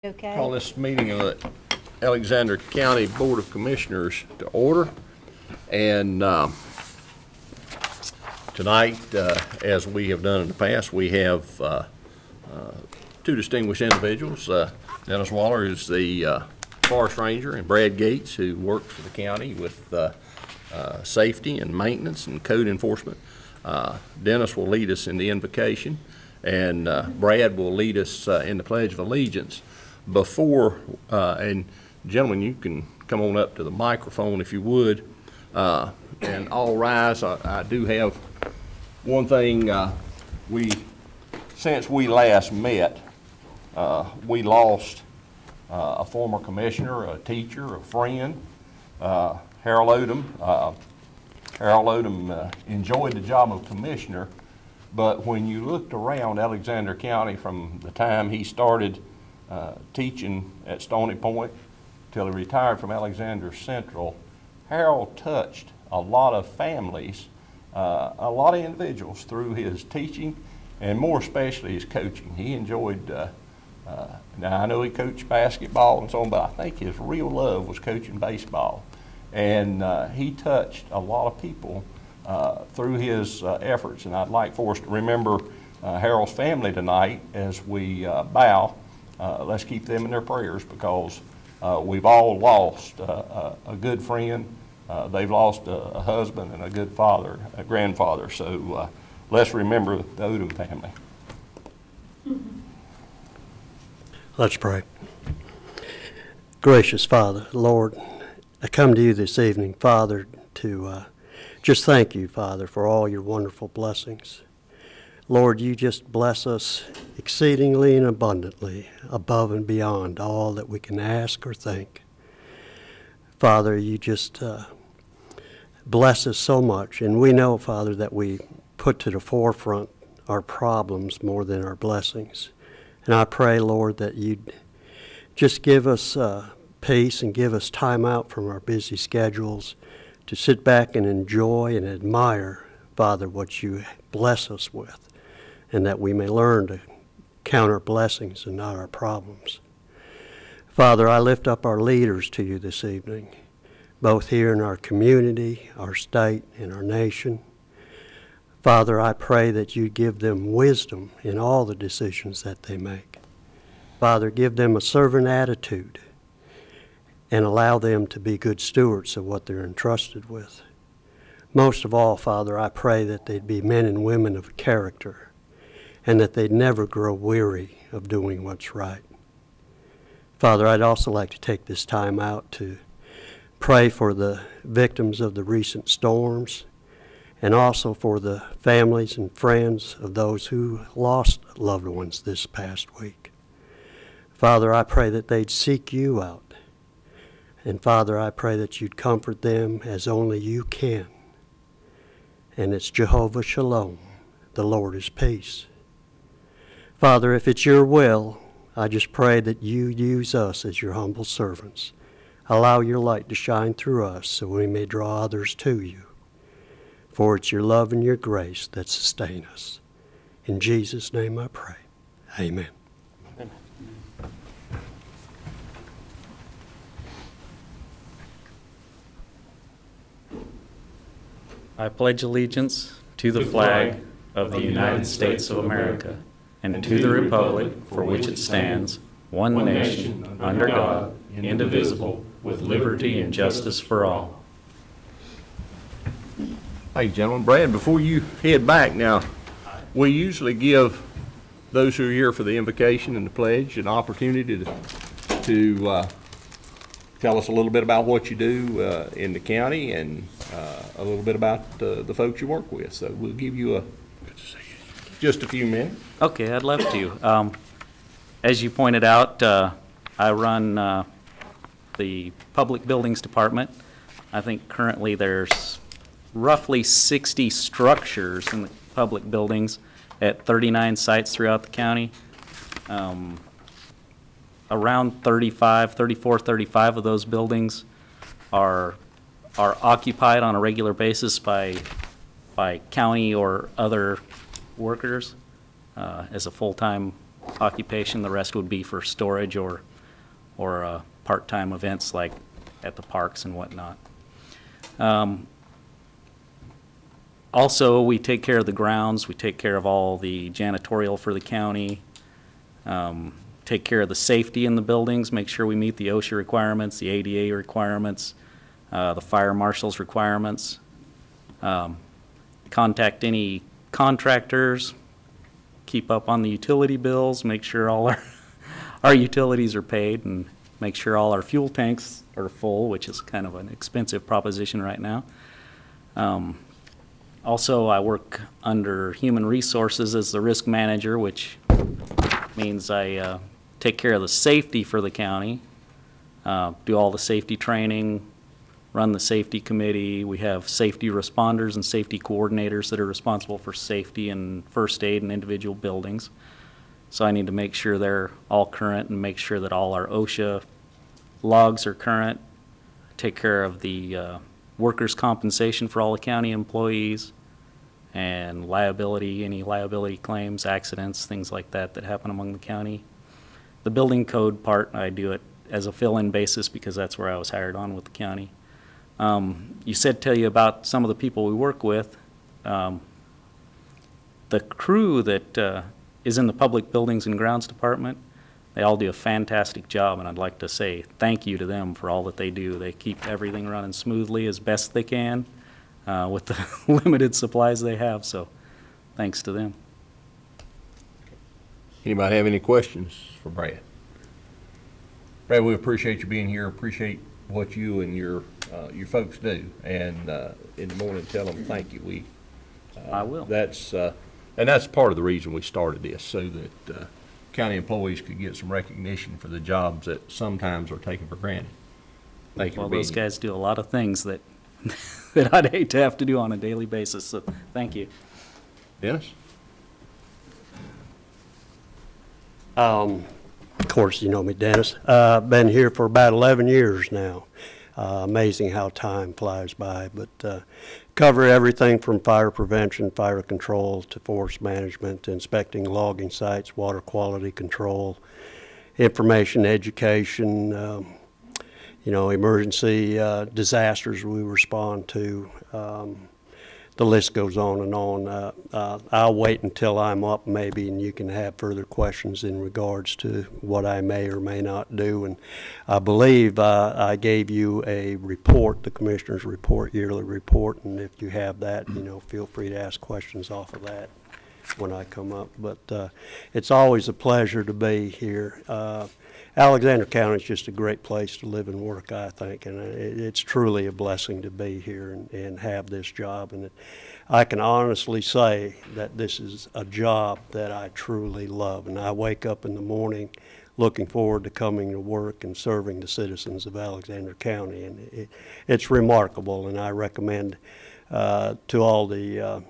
Okay. Call this meeting of the Alexander County Board of Commissioners to order. And tonight, as we have done in the past, we have two distinguished individuals. Dennis Waller is the forest ranger, and Brad Gates, who works for the county with safety and maintenance and code enforcement. Dennis will lead us in the invocation, and Brad will lead us in the Pledge of Allegiance. Before, and gentlemen, you can come on up to the microphone if you would, and all rise. I do have one thing. Since we last met, we lost a former commissioner, a teacher, a friend, Harold Odom. Harold Odom enjoyed the job of commissioner, but when you looked around Alexander County from the time he started teaching at Stony Point till he retired from Alexander Central, Harold touched a lot of families, a lot of individuals through his teaching, and more especially his coaching. He enjoyed, now I know he coached basketball and so on, but I think his real love was coaching baseball. And he touched a lot of people through his efforts. And I'd like for us to remember Harold's family tonight as we bow. Let's keep them in their prayers, because we've all lost a good friend. They've lost a husband and a good father, a grandfather. So let's remember the Odom family. Let's pray. Gracious Father, Lord, I come to you this evening, Father, to just thank you, Father, for all your wonderful blessings. Lord, you just bless us exceedingly and abundantly, above and beyond all that we can ask or think. Father, you just bless us so much, and we know, Father, that we put to the forefront our problems more than our blessings. And I pray, Lord, that you'd just give us peace and give us time out from our busy schedules to sit back and enjoy and admire, Father, what you bless us with, and that we may learn to count our blessings and not our problems. Father, I lift up our leaders to you this evening, both here in our community, our state, and our nation. Father, I pray that you give them wisdom in all the decisions that they make. Father, give them a servant attitude and allow them to be good stewards of what they're entrusted with. Most of all, Father, I pray that they'd be men and women of character, and that they'd never grow weary of doing what's right. Father, I'd also like to take this time out to pray for the victims of the recent storms, and also for the families and friends of those who lost loved ones this past week. Father, I pray that they'd seek you out. And Father, I pray that you'd comfort them as only you can. And it's Jehovah Shalom, the Lord is peace. Father, if it's your will, I just pray that you use us as your humble servants. Allow your light to shine through us so we may draw others to you. For it's your love and your grace that sustain us. In Jesus' name I pray. Amen. Amen. I pledge allegiance to the flag of the United States of America and to the republic for which it stands, one nation, under God, indivisible, with liberty and justice for all. Hey, gentlemen. Brad, before you head back now, we usually give those who are here for the invocation and the pledge an opportunity to tell us a little bit about what you do in the county, and a little bit about the folks you work with. So we'll give you just a few minutes. Okay, I'd love to. As you pointed out, I run the Public Buildings Department. I think currently there's roughly 60 structures in the public buildings at 39 sites throughout the county. Around 34, 35 of those buildings are occupied on a regular basis by county or other workers as a full-time occupation. The rest would be for storage or or part-time events like at the parks and whatnot. Also, we take care of the grounds. We take care of all the janitorial for the county. Take care of the safety in the buildings, make sure we meet the OSHA requirements, the ADA requirements, the fire marshal's requirements. Contact any contractors, keep up on the utility bills, make sure all our utilities are paid, and make sure all our fuel tanks are full, which is kind of an expensive proposition right now. Also, I work under Human Resources as the risk manager, which means I take care of the safety for the county, do all the safety training, run the safety committee. We have safety responders and safety coordinators that are responsible for safety and first aid in individual buildings. So I need to make sure they're all current and make sure that all our OSHA logs are current. Take care of the workers' compensation for all the county employees and liability, any liability claims, accidents, things like that that happen among the county. The building code part, I do it as a fill-in basis because that's where I was hired on with the county. You said tell you about some of the people we work with. The crew that is in the Public Buildings and Grounds Department, they all do a fantastic job, and I'd like to say thank you to them for all that they do. They keep everything running smoothly as best they can with the limited supplies they have, so thanks to them. Anybody have any questions for Brad? Brad, we appreciate you being here, appreciate what you and your folks do, and in the morning tell them thank you. I will. And that's part of the reason we started this, so that county employees could get some recognition for the jobs that sometimes are taken for granted. Thank you. Well, those guys do a lot of things that that I'd hate to have to do on a daily basis, so thank you. Dennis? Of course, you know me, Dennis. Been here for about 11 years now. Amazing how time flies by, but cover everything from fire prevention, fire control, to forest management, inspecting logging sites, water quality control, information, education, emergency disasters we respond to. The list goes on and on. I'll wait until I'm up maybe, and you can have further questions in regards to what I may or may not do. And I believe I gave you a report, the Commissioner's report, yearly report, and if you have that, feel free to ask questions off of that when I come up. But it's always a pleasure to be here. Alexander County is just a great place to live and work, I think, and it's truly a blessing to be here and have this job. And I can honestly say that this is a job that I truly love, and I wake up in the morning looking forward to coming to work and serving the citizens of Alexander County, and it's remarkable. And I recommend to all the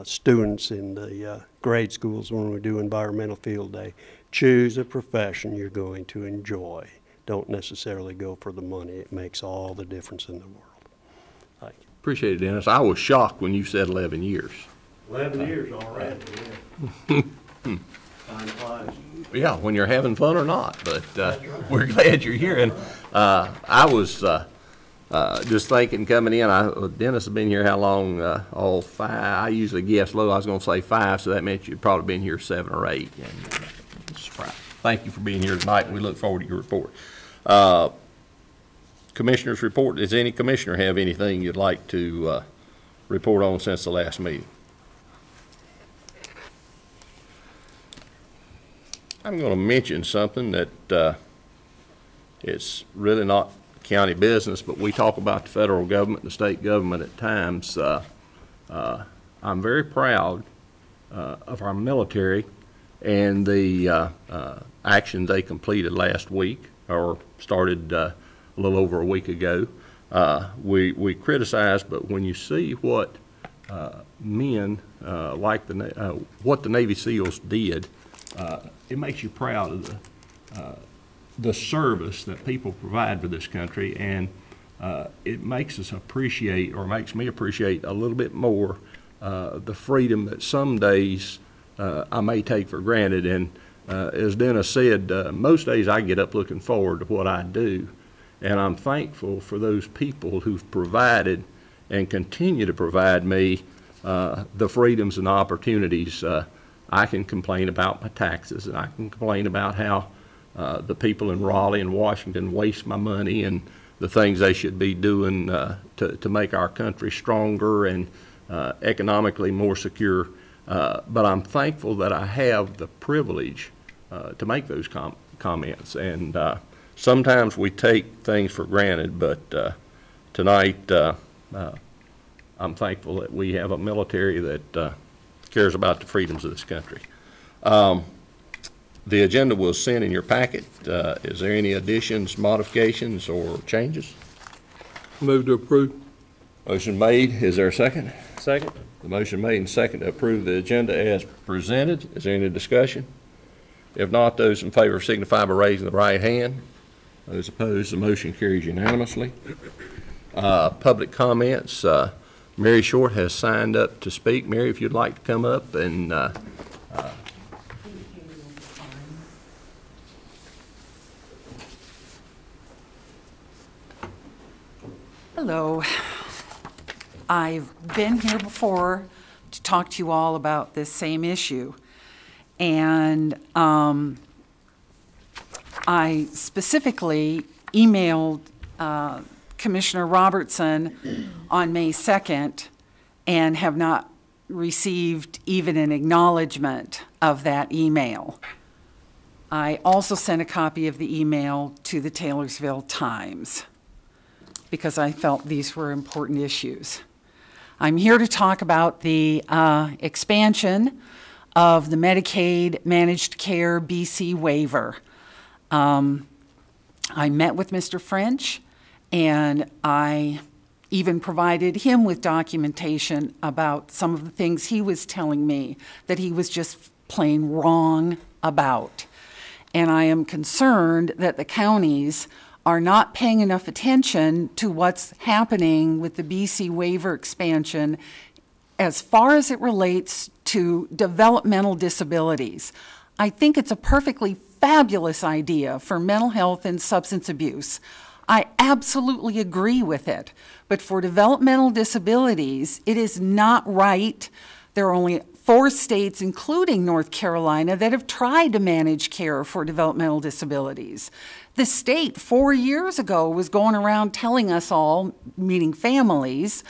students in the grade schools when we do environmental field day, choose a profession you're going to enjoy. Don't necessarily go for the money. It makes all the difference in the world. Thank you. Appreciate it, Dennis. I was shocked when you said 11 years. 11 years already, yeah. Time flies. Yeah, when you're having fun or not, but we're glad you're here. And I was just thinking coming in, Dennis has been here how long? 5. I usually guess low. I was going to say 5, so that meant you'd probably been here 7 or 8. And, thank you for being here tonight. We look forward to your report. Commissioner's report. Does any commissioner have anything you'd like to report on since the last meeting? I'm going to mention something that it's really not county business, but we talk about the federal government and the state government at times. I'm very proud of our military and the action they completed last week, or started a little over a week ago. We criticize, but when you see what men like what the Navy SEALs did, it makes you proud of the service that people provide for this country, and it makes us appreciate, or makes me appreciate a little bit more the freedom that some days I may take for granted. And as Dennis said, most days I get up looking forward to what I do, and I'm thankful for those people who've provided and continue to provide me the freedoms and opportunities. I can complain about my taxes, and I can complain about how the people in Raleigh and Washington waste my money and the things they should be doing to make our country stronger and economically more secure. But I'm thankful that I have the privilege to make those comments. And sometimes we take things for granted, but tonight I'm thankful that we have a military that cares about the freedoms of this country. The agenda was sent in your packet. Is there any additions, modifications, or changes? Move to approve. Motion made. Is there a second? Second. The motion made and second to approve the agenda as presented. Is there any discussion? If not, those in favor signify by raising the right hand. Those opposed, the motion carries unanimously. Public comments. Mary Short has signed up to speak. Mary, if you'd like to come up and Hello. I've been here before to talk to you all about this same issue. And I specifically emailed Commissioner Robertson on May 2nd and have not received even an acknowledgement of that email. I also sent a copy of the email to the Taylorsville Times because I felt these were important issues. I'm here to talk about the expansion of the Medicaid Managed Care BC waiver. I met with Mr. French, and I even provided him with documentation about some of the things he was telling me that he was just plain wrong about. And I am concerned that the counties are not paying enough attention to what's happening with the BC waiver expansion as far as it relates to developmental disabilities. I think it's a perfectly fabulous idea for mental health and substance abuse. I absolutely agree with it. But for developmental disabilities, it is not right. There are only 4 states, including North Carolina, that have tried to manage care for developmental disabilities. The state 4 years ago was going around telling us all, meaning families,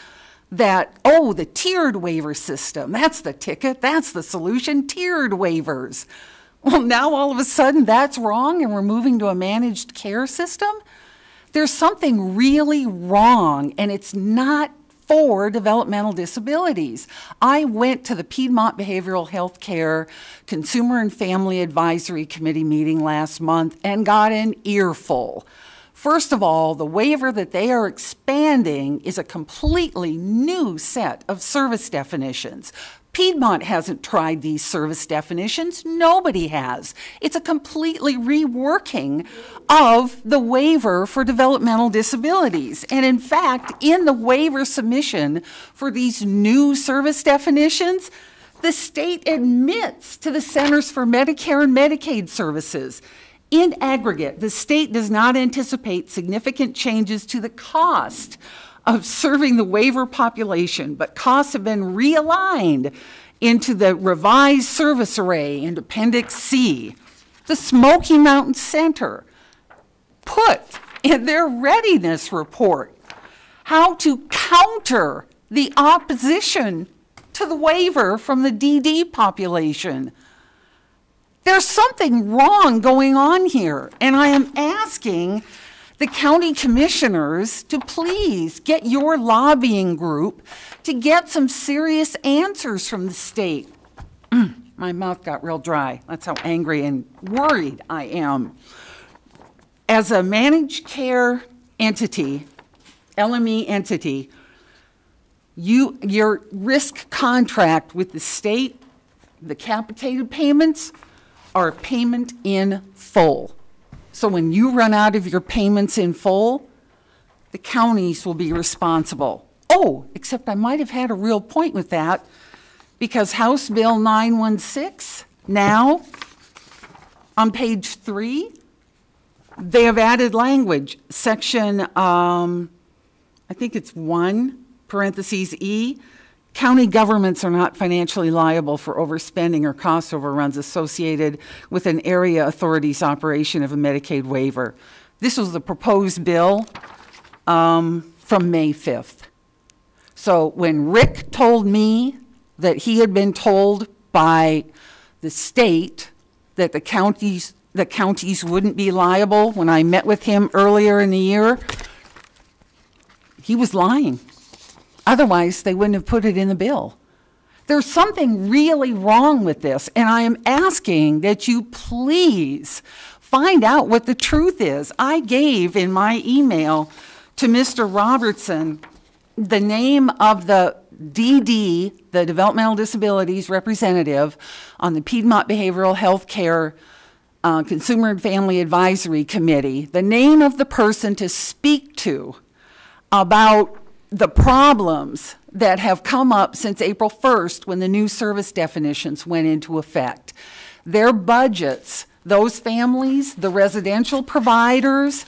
that, oh, the tiered waiver system, that's the ticket, that's the solution, tiered waivers. Well, now all of a sudden that's wrong and we're moving to a managed care system? There's something really wrong, and it's not for developmental disabilities. I went to the Piedmont Behavioral Health Care Consumer and Family Advisory Committee meeting last month and got an earful. First of all, the waiver that they are expanding is a completely new set of service definitions. Piedmont hasn't tried these service definitions. Nobody has. It's a completely reworking of the waiver for developmental disabilities. And in fact, in the waiver submission for these new service definitions, the state admits to the Centers for Medicare and Medicaid Services. In aggregate, the state does not anticipate significant changes to the cost of serving the waiver population, but costs have been realigned into the revised service array in Appendix C. The Smoky Mountain Center put in their readiness report how to counter the opposition to the waiver from the DD population. There's something wrong going on here, and I am asking the county commissioners to please get your lobbying group to get some serious answers from the state. My mouth got real dry. That's how angry and worried I am. As a managed care entity, LME entity, your risk contract with the state, the capitated payments, are payment in full. So when you run out of your payments in full, the counties will be responsible. Oh, except I might have had a real point with that, because House Bill 916 now On page 3, they have added language, section, I think it's 1, parentheses E, county governments are not financially liable for overspending or cost overruns associated with an area authority's operation of a Medicaid waiver. This was the proposed bill from May 5th. So when Rick told me that he had been told by the state that the counties wouldn't be liable, when I met with him earlier in the year, he was lying. Otherwise, they wouldn't have put it in the bill. There's something really wrong with this, and I am asking that you please find out what the truth is. I gave in my email to Mr. Robertson the name of the DD, the Developmental Disabilities Representative on the Piedmont Behavioral Health Care Consumer and Family Advisory Committee, the name of the person to speak to about the problems that have come up since April 1st when the new service definitions went into effect. Their budgets, those families, the residential providers,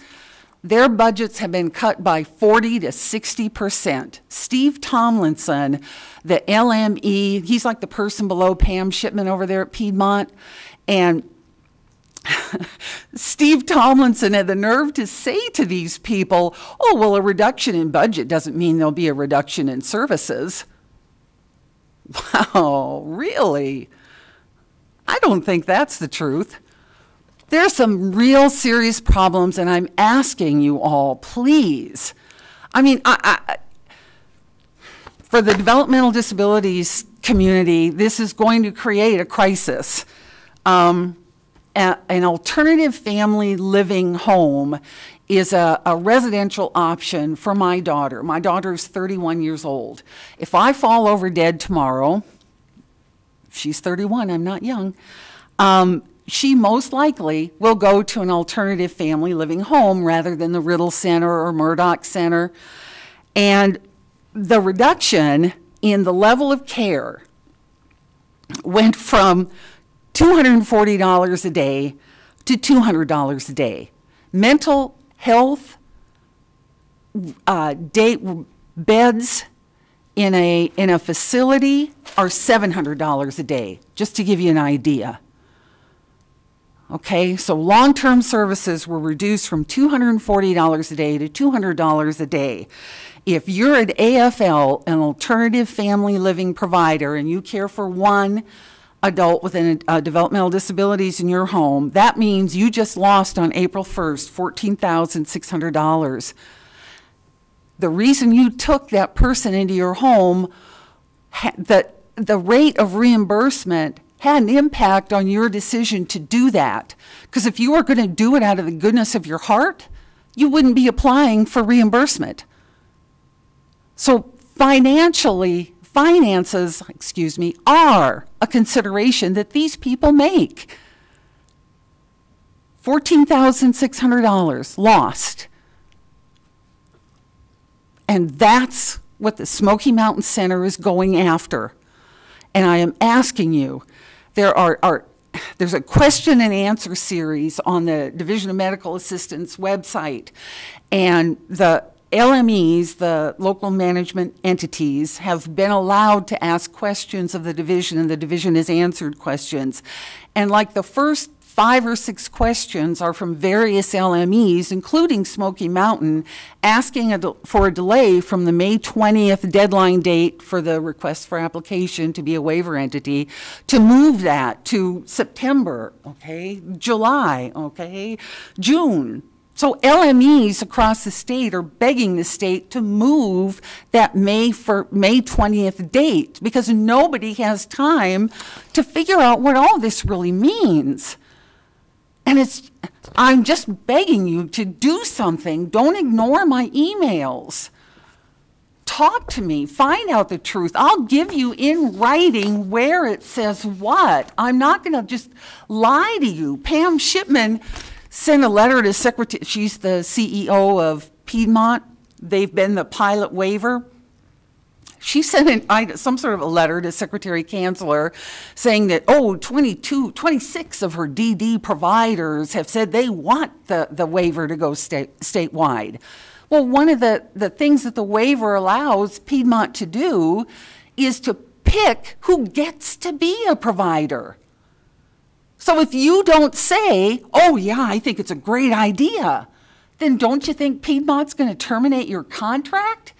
their budgets have been cut by 40 to 60%. Steve Tomlinson, the LME, he's like the person below Pam Shipman over there at Piedmont, and Steve Tomlinson had the nerve to say to these people, oh, well, a reduction in budget doesn't mean there'll be a reduction in services. Wow, really? I don't think that's the truth. There's some real serious problems, and I'm asking you all, please. I mean, for the developmental disabilities community, this is going to create a crisis. An alternative family living home is a residential option for my daughter. My daughter is 31 years old. If I fall over dead tomorrow, she's 31, I'm not young, she most likely will go to an alternative family living home rather than the Riddle Center or Murdoch Center. And the reduction in the level of care went from $240 a day to $200 a day. Mental health beds in a facility are $700 a day, just to give you an idea. Okay, so long-term services were reduced from $240 a day to $200 a day. If you're an AFL, an alternative family living provider, and you care for one adult with developmental disabilities in your home, that means you just lost on April 1st $14,600. The reason you took that person into your home, the rate of reimbursement had an impact on your decision to do that. Because if you were going to do it out of the goodness of your heart, you wouldn't be applying for reimbursement. So finances, are a consideration that these people make. $14,600 lost. And that's what the Smoky Mountain Center is going after. And I am asking you, there's a question and answer series on the Division of Medical Assistance website, and the LMEs, the local management entities, have been allowed to ask questions of the division, and the division has answered questions. And like the first 5 or 6 questions are from various LMEs, including Smoky Mountain, asking for a delay from the May 20th deadline date for the request for application to be a waiver entity, to move that to September, okay, July, okay, June. So LMEs across the state are begging the state to move that May 20th date, because nobody has time to figure out what all this really means. And I'm just begging you to do something. Don't ignore my emails. Talk to me. Find out the truth. I'll give you in writing where it says what. I'm not going to just lie to you. Pam Shipman sent a letter to Secretary. She's the CEO of Piedmont. They've been the pilot waiver. She sent some sort of a letter to Secretary Kanzler saying that, 26 of her DD providers have said they want the waiver to go statewide. Well, one of the things that the waiver allows Piedmont to do is to pick who gets to be a provider. So if you don't say, oh yeah, I think it's a great idea, then don't you think Piedmont's going to terminate your contract?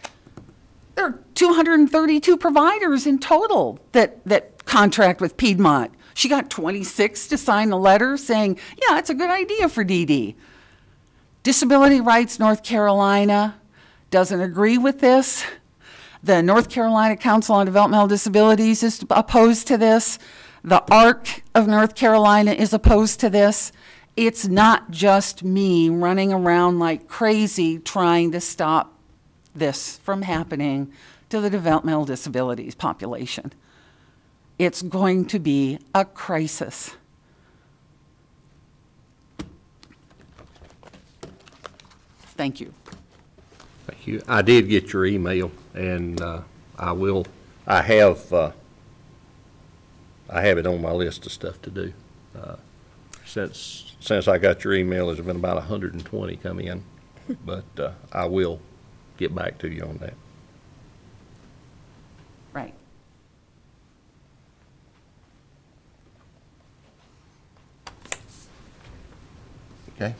There are 232 providers in total that contract with Piedmont. She got 26 to sign a letter saying, yeah, it's a good idea for DD. Disability Rights North Carolina doesn't agree with this. The North Carolina Council on Developmental Disabilities is opposed to this. The ARC of North Carolina is opposed to this. It's not just me running around like crazy trying to stop this from happening to the developmental disabilities population. It's going to be a crisis. Thank you. Thank you. I did get your email, and I have it on my list of stuff to do. Since I got your email, there's been about 120 come in, but I will get back to you on that. Right. Okay.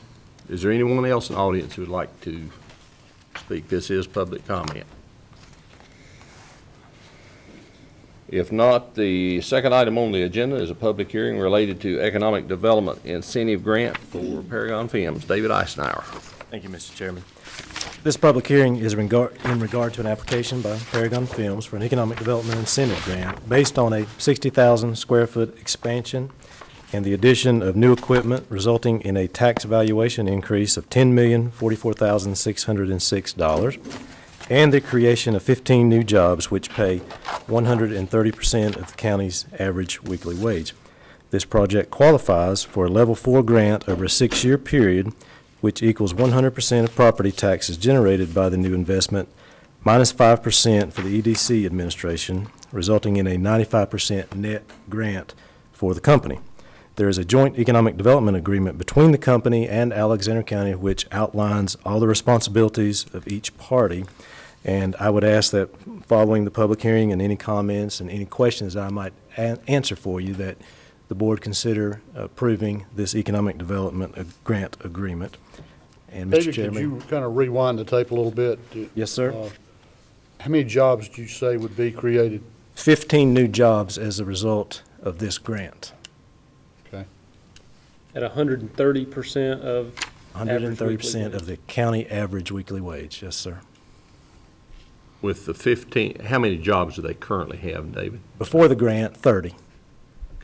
Is there anyone else in the audience who would like to speak? This is public comment. If not, the second item on the agenda is a public hearing related to Economic Development Incentive Grant for Parian Femmes. David Eisenhower. Thank you, Mr. Chairman. This public hearing is in regard to an application by Parian Femmes for an Economic Development Incentive Grant based on a 60,000 square foot expansion and the addition of new equipment resulting in a tax valuation increase of $10,044,606 and the creation of 15 new jobs which pay 130% of the county's average weekly wage. This project qualifies for a Level 4 grant over a 6-year period, which equals 100% of property taxes generated by the new investment, minus 5% for the EDC administration, resulting in a 95% net grant for the company. There is a joint economic development agreement between the company and Alexander County which outlines all the responsibilities of each party. And I would ask that following the public hearing and any comments and any questions I might answer for you, that the board consider approving this economic development grant agreement. And Mr. David, Chairman. could you kind of rewind the tape a little bit? Yes, sir. How many jobs did you say would be created? 15 new jobs as a result of this grant. Okay. At 130% of 130% of the county average weekly wage, yes, sir. With the 15, how many jobs do they currently have, David? Before the grant, 30.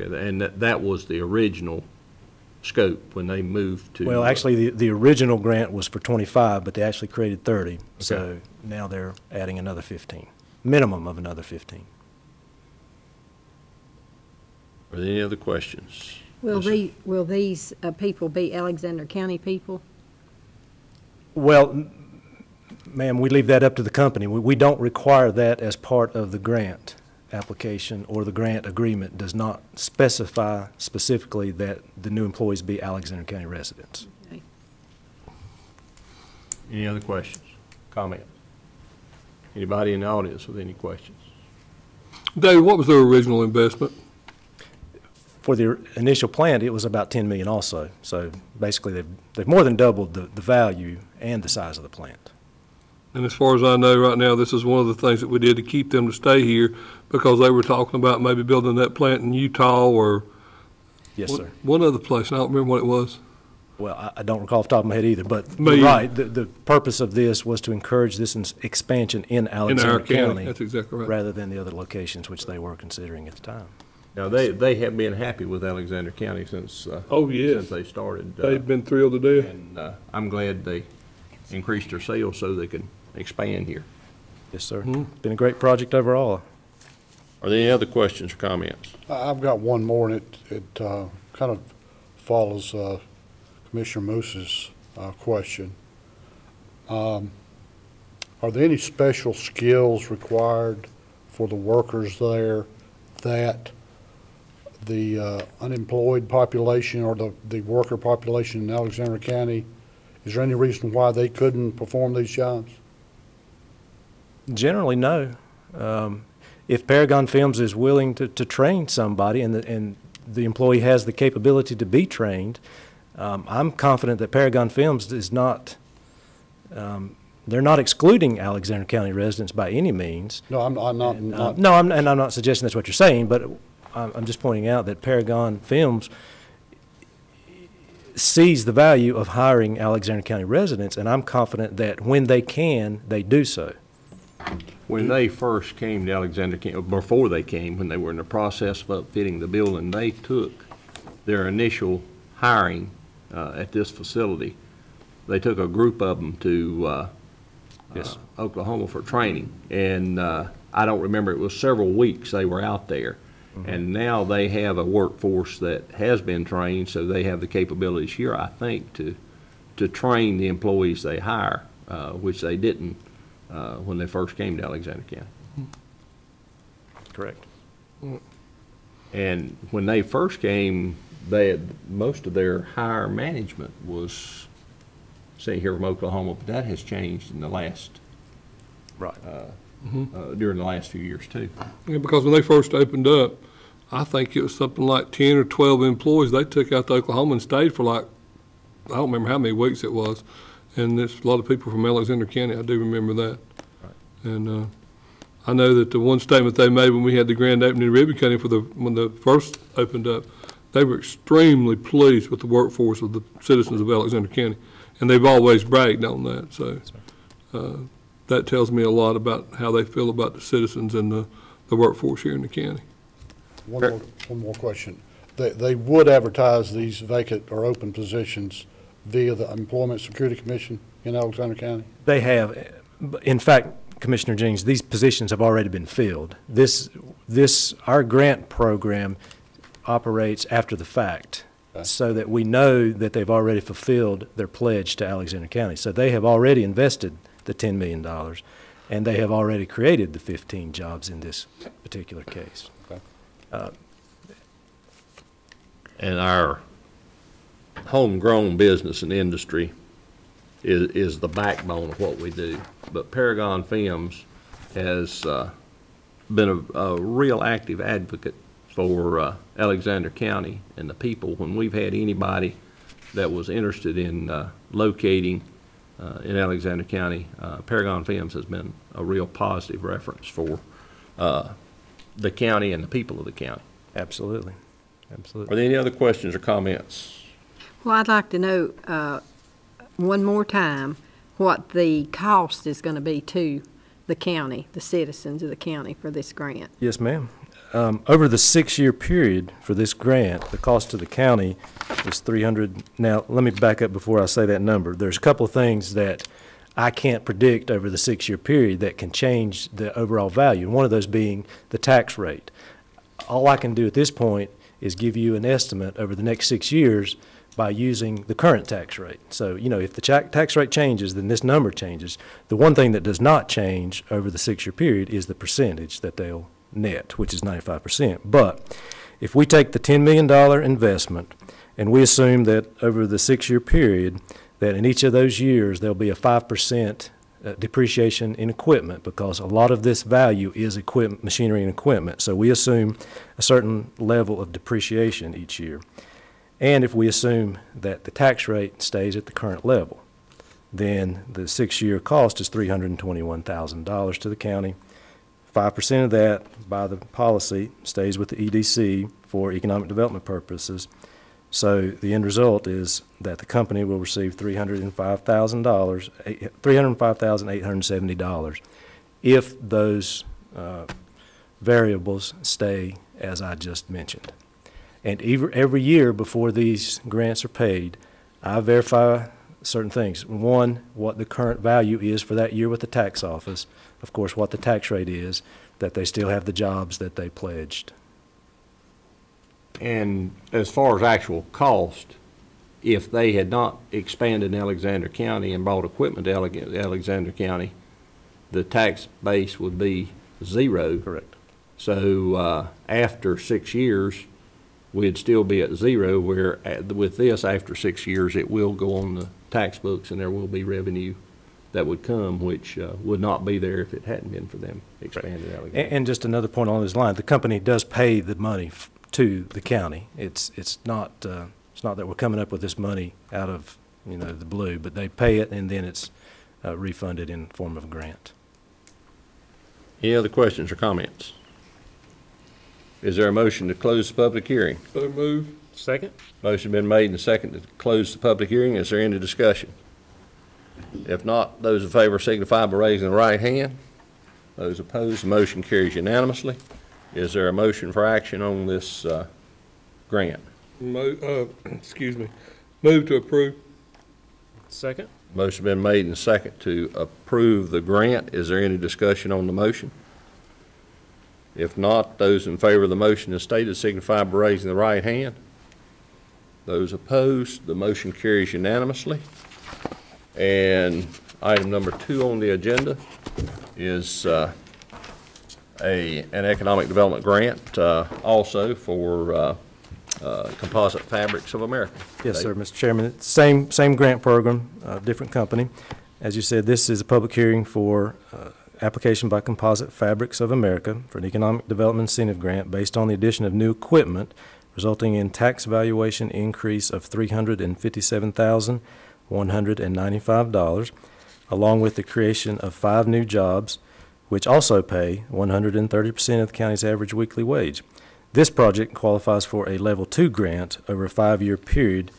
Okay, and that was the original scope when they moved to. Well, actually, the original grant was for 25, but they actually created 30. Okay. So now they're adding another 15, minimum of another 15. Are there any other questions? Will these people be Alexander County people? Well, ma'am, we leave that up to the company. We don't require that as part of the grant application, or the grant agreement does not specify specifically that the new employees be Alexander County residents. Okay. Any other questions, comments? Anybody in the audience with any questions? David, what was their original investment? For the initial plant, it was about $10 million also. So basically, they've more than doubled the value and the size of the plant. And as far as I know right now, this is one of the things that we did to keep them to stay here, because they were talking about maybe building that plant in Utah or Yes, sir. one other place, and I don't remember what it was. Well, I don't recall off the top of my head either, but Me you're right. either. The purpose of this was to encourage this expansion in Alexander In our county, County. that's exactly right. Rather than the other locations which they were considering at the time. Now, they have been happy with Alexander County since, Oh, yes. since they started. They've been thrilled to death. And I'm glad they increased their sales so they could expand here. Yes, sir. It's been a great project overall. Are there any other questions or comments? I've got one more, and it kind of follows Commissioner Moose's question. Are there any special skills required for the workers there that the unemployed population or the worker population in Alexander County, is there any reason why they couldn't perform these jobs? Generally, no. If Paragon Films is willing to train somebody and the employee has the capability to be trained, I'm confident that Paragon Films is not, they're not excluding Alexander County residents by any means. No, I'm not. And I'm not suggesting that's what you're saying, but I'm just pointing out that Paragon Films sees the value of hiring Alexander County residents, and I'm confident that when they can, they do so. When they first came to Alexander County, before they came, when they were in the process of upfitting the building, they took their initial hiring at this facility. They took a group of them to Oklahoma for training, and I don't remember, it was several weeks they were out there. And now they have a workforce that has been trained, so they have the capabilities here, I think, to train the employees they hire, which they didn't when they first came to Alexander County. Correct. And when they first came, they had, most of their higher management was, say, here from Oklahoma, but that has changed in the last, Right. during the last few years too. Yeah, because when they first opened up, I think it was something like 10 or 12 employees they took out to Oklahoma and stayed for like, I don't remember how many weeks it was. And there's a lot of people from Alexander County, I do remember that. Right. And I know that the one statement they made when we had the grand opening in ribbon cutting when the first opened up, they were extremely pleased with the workforce of the citizens of Alexander County. And they've always bragged on that. So that tells me a lot about how they feel about the citizens and the workforce here in the county. One more question. They would advertise these vacant or open positions via the Employment Security Commission in Alexander County? They have. In fact, Commissioner Jennings, these positions have already been filled. Our grant program operates after the fact, okay, so that we know that they've already fulfilled their pledge to Alexander County. So they have already invested the $10 million, and they have already created the 15 jobs in this particular case. Okay. And our homegrown business and industry is the backbone of what we do. But Paragon Femmes has been a real active advocate for Alexander County and the people. When we've had anybody that was interested in locating in Alexander County, Paragon Femmes has been a real positive reference for the county and the people of the county. Absolutely. Absolutely. Are there any other questions or comments? Well, I'd like to know one more time what the cost is going to be to the county, the citizens of the county for this grant. Yes, ma'am. Over the 6-year period for this grant, the cost to the county is $300. Now, let me back up before I say that number. There's a couple of things that I can't predict over the 6-year period that can change the overall value, and one of those being the tax rate. All I can do at this point is give you an estimate over the next 6 years by using the current tax rate. So, you know, if the tax rate changes, then this number changes. The one thing that does not change over the 6-year period is the percentage that they'll net, which is 95%. But if we take the $10 million investment and we assume that over the 6-year period that in each of those years there'll be a 5% depreciation in equipment, because a lot of this value is equipment, machinery and equipment. So we assume a certain level of depreciation each year. And if we assume that the tax rate stays at the current level, then the 6-year cost is $321,000 to the county. 5% of that by the policy stays with the EDC for economic development purposes. So the end result is that the company will receive $305,870 if those variables stay as I just mentioned. And every year before these grants are paid, I verify certain things. One, what the current value is for that year with the tax office. Of course, what the tax rate is, that they still have the jobs that they pledged. And as far as actual cost, if they had not expanded in Alexander County and brought equipment to Alexander County, the tax base would be zero. Correct. So after 6 years, we'd still be at zero, where with this, after 6 years, it will go on the tax books and there will be revenue that would come, which would not be there if it hadn't been for them expanding Alexander. And just another point on this line, the company does pay the money to the county. It's not that we're coming up with this money out of, the blue, but they pay it and then it's refunded in form of a grant. Any other questions or comments? Is there a motion to close the public hearing? So move. Second? Motion been made and seconded to close the public hearing. Is there any discussion? If not, those in favor signify by raising the right hand. Those opposed, the motion carries unanimously. Is there a motion for action on this grant? Excuse me. Move to approve. Second? Motion been made and second to approve the grant. Is there any discussion on the motion? If not, those in favor of the motion as stated signify by raising the right hand. Those opposed, the motion carries unanimously. And item number 2 on the agenda is an economic development grant also for Composite Fabrics of America. Yes, sir, Mr. Chairman. Same grant program, different company. As you said, this is a public hearing for application by Composite Fabrics of America for an economic development incentive grant based on the addition of new equipment, resulting in tax valuation increase of $357,195, along with the creation of 5 new jobs, which also pay 130% of the county's average weekly wage. This project qualifies for a Level 2 grant over a 5-year period,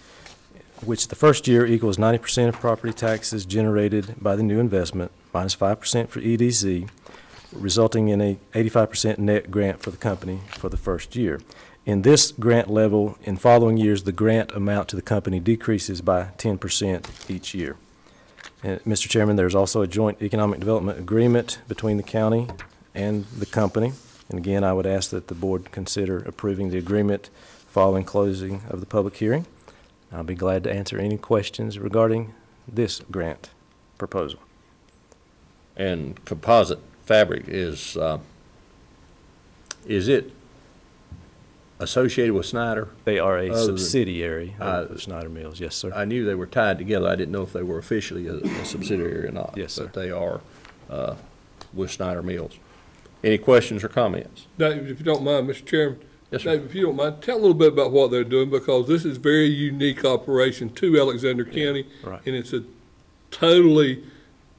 which the first year equals 90% of property taxes generated by the new investment, minus 5% for EDC, resulting in a 85% net grant for the company for the first year. In this grant level, in following years, the grant amount to the company decreases by 10% each year. And, Mr. Chairman, there's also a joint economic development agreement between the county and the company. And again, I would ask that the board consider approving the agreement following closing of the public hearing. I'll be glad to answer any questions regarding this grant proposal. And Composite Fabric is it associated with Snyder? They are a subsidiary of Snyder Mills, yes, sir. I knew they were tied together. I didn't know if they were officially a subsidiary or not. Yes, sir. But they are with Snyder Mills. Any questions or comments? Dave, if you don't mind, Mr. Chairman. Yes, sir. Dave, if you don't mind, tell a little bit about what they're doing, because this is very unique operation to Alexander County. Right. And it's a totally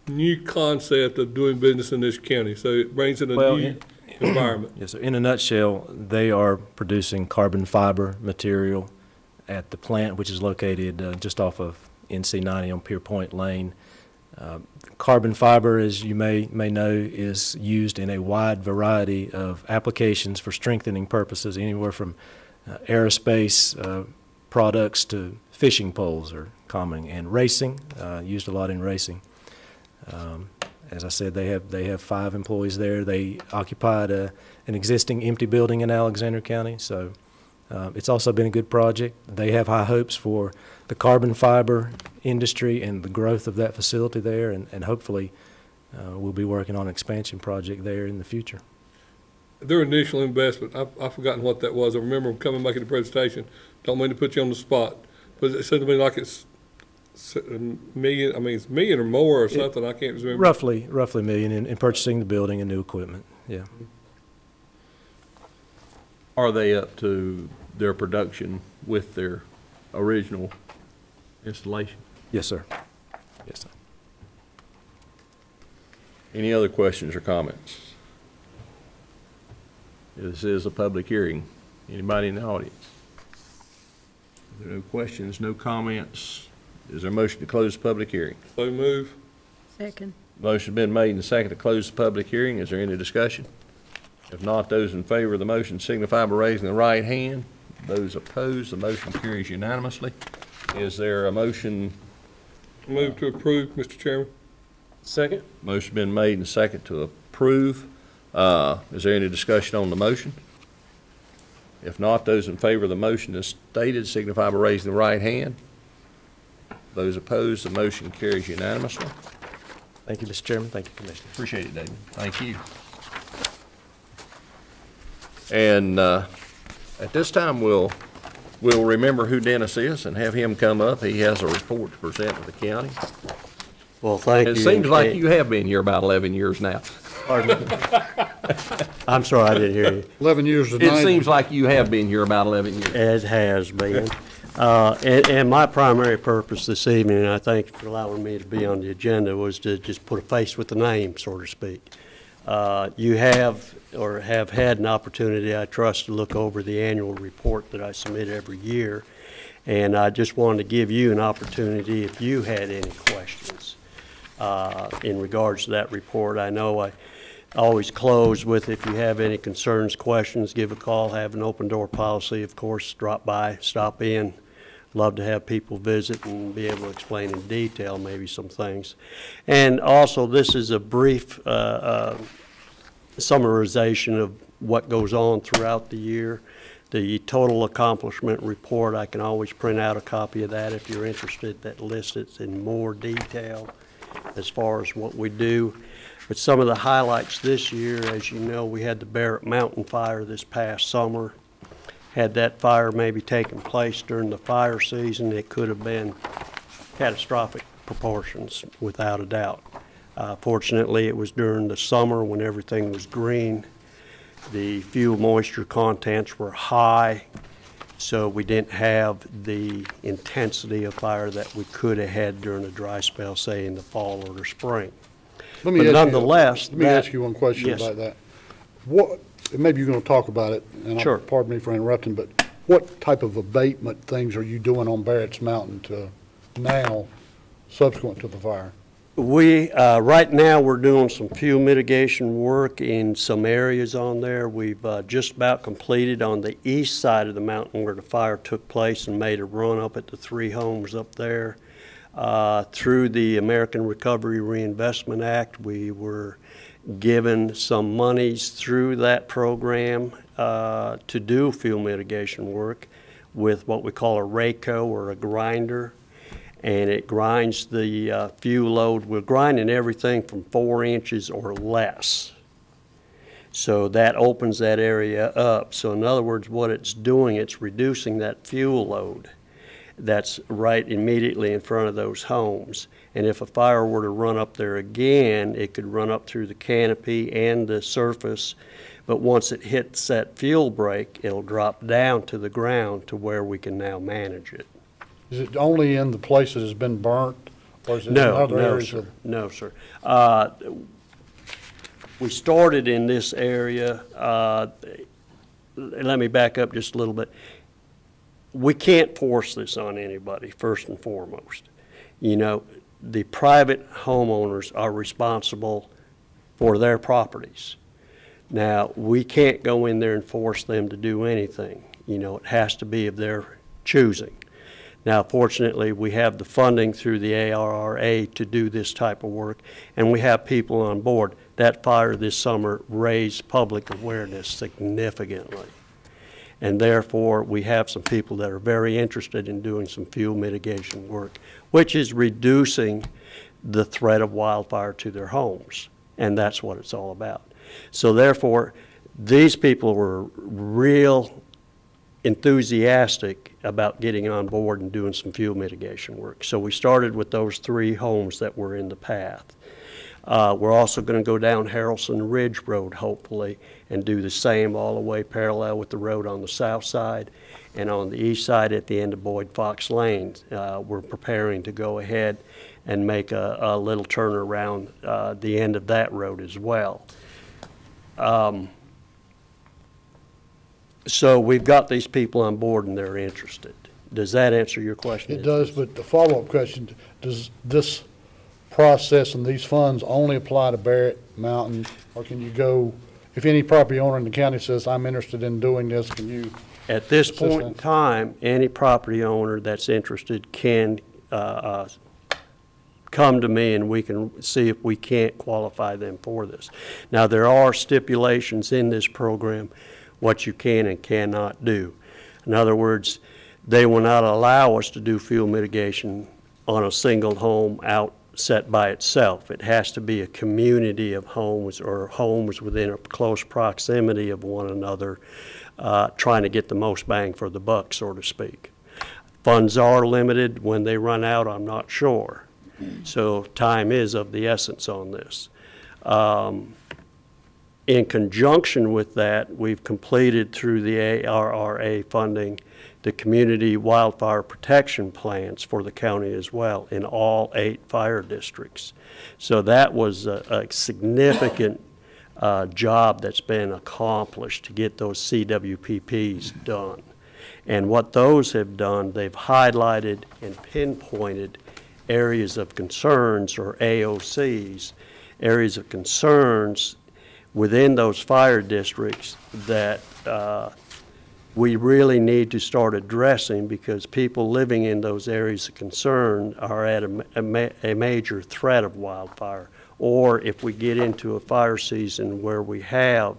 new concept of doing business in this county. So it brings in a new environment. Yes, sir. In a nutshell, they are producing carbon fiber material at the plant, which is located just off of NC-90 on Pier Point Lane. Carbon fiber, as you may know, is used in a wide variety of applications for strengthening purposes, anywhere from aerospace products to fishing poles are common, and racing, used a lot in racing. As I said, they have 5 employees there. They occupied an existing empty building in Alexander County, so it's also been a good project. They have high hopes for the carbon fiber industry and the growth of that facility there, and hopefully we'll be working on an expansion project there in the future. Their initial investment, I've forgotten what that was. I remember them coming back at the presentation. Don't mean to put you on the spot, but it said to me like it's a million. I mean, it's $1 million or more or something. I can't remember. Roughly $1 million in purchasing the building and new equipment. Yeah. Are they up to their production with their original installation? Yes, sir. Yes, sir. Any other questions or comments? This is a public hearing. Anybody in the audience? If there are no questions, no comments, is there a motion to close the public hearing? So move. Second. Motion been made and seconded to close the public hearing. Is there any discussion? If not, those in favor of the motion signify by raising the right hand. Those opposed, the motion carries unanimously. Is there a motion? Move to approve, Mr. Chairman. Second? Motion been made and seconded to approve. Is there any discussion on the motion? If not, those in favor of the motion as stated signify by raising the right hand. Those opposed, the motion carries unanimously. Thank you, Mr. Chairman. Thank you, Commissioner. Appreciate it, David. Thank you. And at this time, we'll remember who Dennis is and have him come up. He has a report to present to the county. Well, thank you. It seems like you have been here about 11 years now. Pardon me. I'm sorry, I didn't hear you. 11 years tonight. It seems like you have been here about 11 years. It has been. And my primary purpose this evening, and I thank you for allowing me to be on the agenda, was to just put a face with the name, so to speak. You have had an opportunity, I trust, to look over the annual report that I submit every year. And I just wanted to give you an opportunity if you had any questions in regards to that report. I know I always close with, if you have any concerns, questions, give a call, have an open door policy. Of course, drop by, stop in. Love to have people visit and be able to explain in detail maybe some things. And also, this is a brief summarization of what goes on throughout the year. The total accomplishment report, I can always print out a copy of that if you're interested, that lists it in more detail as far as what we do. But some of the highlights this year, as you know, we had the Barrett Mountain Fire this past summer. Had that fire maybe taken place during the fire season, it could have been catastrophic proportions, without a doubt. Fortunately, it was during the summer when everything was green. The fuel moisture contents were high, so we didn't have the intensity of fire that we could have had during a dry spell, say in the fall or the spring. Let me Nonetheless, ask you one question yes. about that. What, maybe you're going to talk about it, and Sure. pardon me for interrupting, but what type of abatement things are you doing on Barrett's Mountain to now, subsequent to the fire? We, right now, we're doing some fuel mitigation work in some areas on there. We've just about completed on the east side of the mountain where the fire took place and made a run up at the 3 homes up there. Through the American Recovery Reinvestment Act, we were given some monies through that program to do fuel mitigation work with what we call a RACO, or a grinder. And it grinds the fuel load. We're grinding everything from 4 inches or less. So that opens that area up. So in other words, what it's doing, it's reducing that fuel load that's right immediately in front of those homes. And if a fire were to run up there again, it could run up through the canopy and the surface. But once it hits that fuel break, it'll drop down to the ground to where we can now manage it. Is it only in the places that's been burnt, or is it in No, other no, areas? sir. No, sir. We started in this area. Let me back up just a little bit. We can't force this on anybody, first and foremost. You know, the private homeowners are responsible for their properties. Now, we can't go in there and force them to do anything. You know, it has to be of their choosing. Now, fortunately, we have the funding through the ARRA to do this type of work, and we have people on board. That fire this summer raised public awareness significantly. And therefore, we have some people that are very interested in doing some fuel mitigation work, which is reducing the threat of wildfire to their homes. And that's what it's all about. So therefore, these people were real enthusiastic about getting on board and doing some fuel mitigation work. So we started with those 3 homes that were in the path. We're also going to go down Harrelson Ridge Road, hopefully, and do the same all the way parallel with the road on the south side. And on the east side at the end of Boyd Fox Lane, we're preparing to go ahead and make a little turn around the end of that road as well. So we've got these people on board and they're interested. Does that answer your question? It does, but the follow-up question, does this process and these funds only apply to Barrett Mountain, or can you go, if any property owner in the county says, I'm interested in doing this, can you? At this point in time, any property owner that's interested can come to me and we can see if we can't qualify them for this. Now, there are stipulations in this program what you can and cannot do. In other words, they will not allow us to do fuel mitigation on a single home out set by itself. It has to be a community of homes or homes within a close proximity of one another, trying to get the most bang for the buck, so to speak. Funds are limited. When they run out, I'm not sure. So time is of the essence on this. In conjunction with that, we've completed through the ARRA funding the community wildfire protection plans for the county as well in all 8 fire districts. So that was a significant job that's been accomplished to get those CWPPs done. And what those have done, they've highlighted and pinpointed areas of concerns, or AOCs, areas of concerns within those fire districts that we really need to start addressing, because people living in those areas of concern are at a major threat of wildfire. Or if we get into a fire season where we have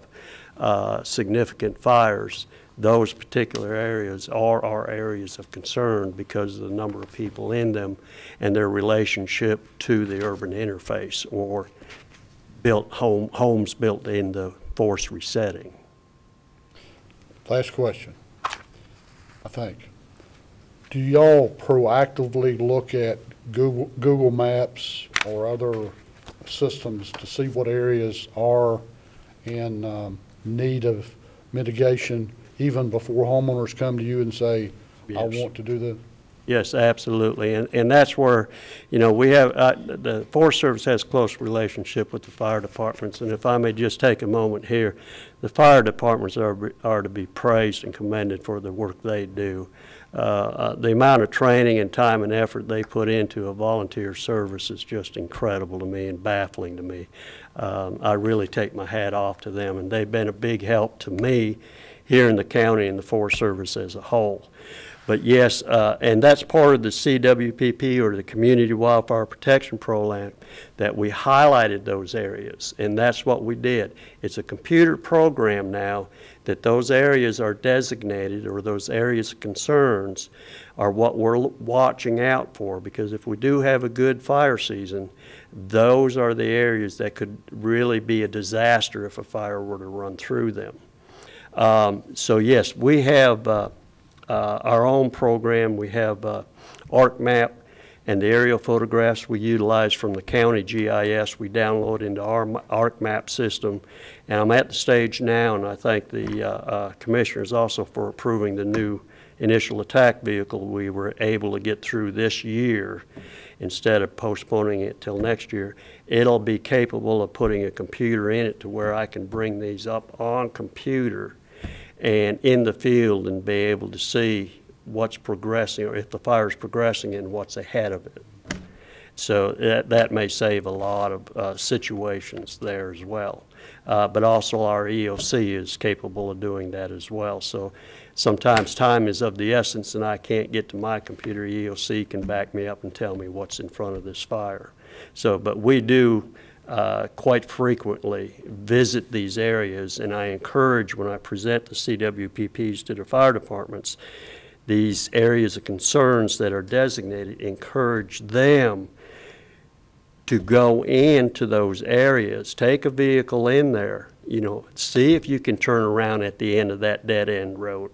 significant fires, those particular areas are our areas of concern because of the number of people in them and their relationship to the urban interface, or homes built in the forced resetting. Last question, I think. Do y'all proactively look at Google Maps or other systems to see what areas are in need of mitigation even before homeowners come to you and say, Yes. I want to do this? Yes, absolutely, and that's where, you know, we have, the Forest Service has close relationship with the fire departments, and if I may just take a moment here, the fire departments are to be praised and commended for the work they do. The amount of training and time and effort they put into a volunteer service is just incredible to me and baffling to me. I really take my hat off to them, and they've been a big help to me here in the county and the Forest Service as a whole. But yes, and that's part of the CWPP, or the Community Wildfire Protection Program, that we highlighted those areas, and that's what we did. It's a computer program now that those areas are designated, or those areas of concerns are what we're watching out for, because if we do have a good fire season, those are the areas that could really be a disaster if a fire were to run through them. So yes, we have our own program. We have ArcMap, and the aerial photographs we utilize from the county GIS we download into our ArcMap system. And I'm at the stage now, and I thank the commissioners also for approving the new initial attack vehicle we were able to get through this year instead of postponing it till next year. It'll be capable of putting a computer in it to where I can bring these up on computer and in the field and be able to see what's progressing, or if the fire is progressing, and what's ahead of it. So that may save a lot of situations there as well. But also our EOC is capable of doing that as well. So sometimes time is of the essence and I can't get to my computer. EOC can back me up and tell me what's in front of this fire. So, but we do quite frequently visit these areas, and I encourage, when I present the CWPPs to the fire departments, these areas of concerns that are designated, encourage them to go into those areas, take a vehicle in there, you know, see if you can turn around at the end of that dead-end road.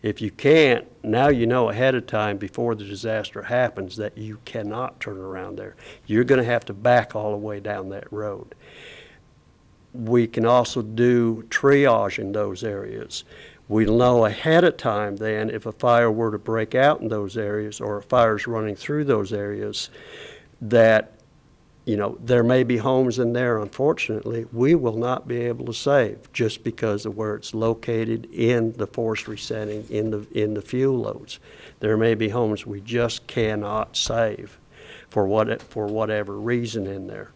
If you can't, now you know ahead of time before the disaster happens that you cannot turn around there. You're going to have to back all the way down that road. We can also do triage in those areas. We know ahead of time then if a fire were to break out in those areas, or a fire's running through those areas, that, you know, there may be homes in there, unfortunately, we will not be able to save just because of where it's located in the forestry setting, in the fuel loads. There may be homes we just cannot save for whatever reason in there.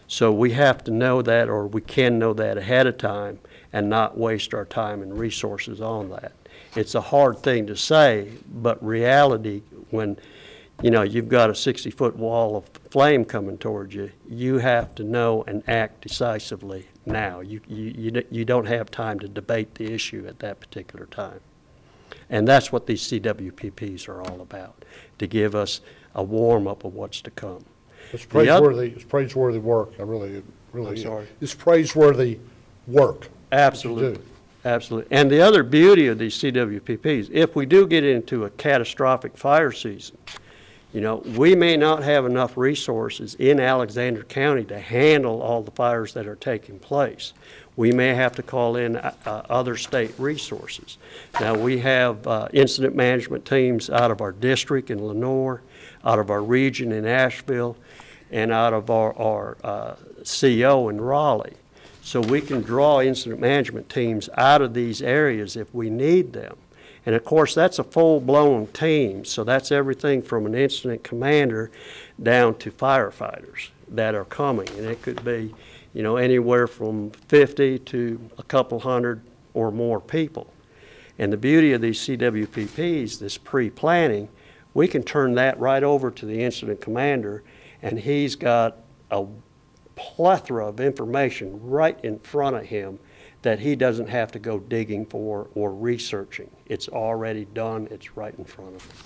So we have to know that, or we can know that ahead of time and not waste our time and resources on that. It's a hard thing to say, but reality, when you know, you've got a 60-foot wall of flame coming towards you, you have to know and act decisively now. You don't have time to debate the issue at that particular time. And that's what these CWPPs are all about, to give us a warm-up of what's to come. It's The oth- praiseworthy work, really. I'm sorry. It's praiseworthy work. that you Absolutely. do. Absolutely. And the other beauty of these CWPPs, if we do get into a catastrophic fire season, you know, we may not have enough resources in Alexander County to handle all the fires that are taking place. We may have to call in other state resources. Now, we have incident management teams out of our district in Lenoir, out of our region in Asheville, and out of our CO in Raleigh. So we can draw incident management teams out of these areas if we need them. And of course, that's a full-blown team, so that's everything from an incident commander down to firefighters that are coming. And it could be, you know, anywhere from 50 to a couple hundred or more people. And the beauty of these CWPPs, this pre-planning, we can turn that right over to the incident commander, and he's got a plethora of information right in front of him that he doesn't have to go digging for or researching. It's already done, it's right in front of him.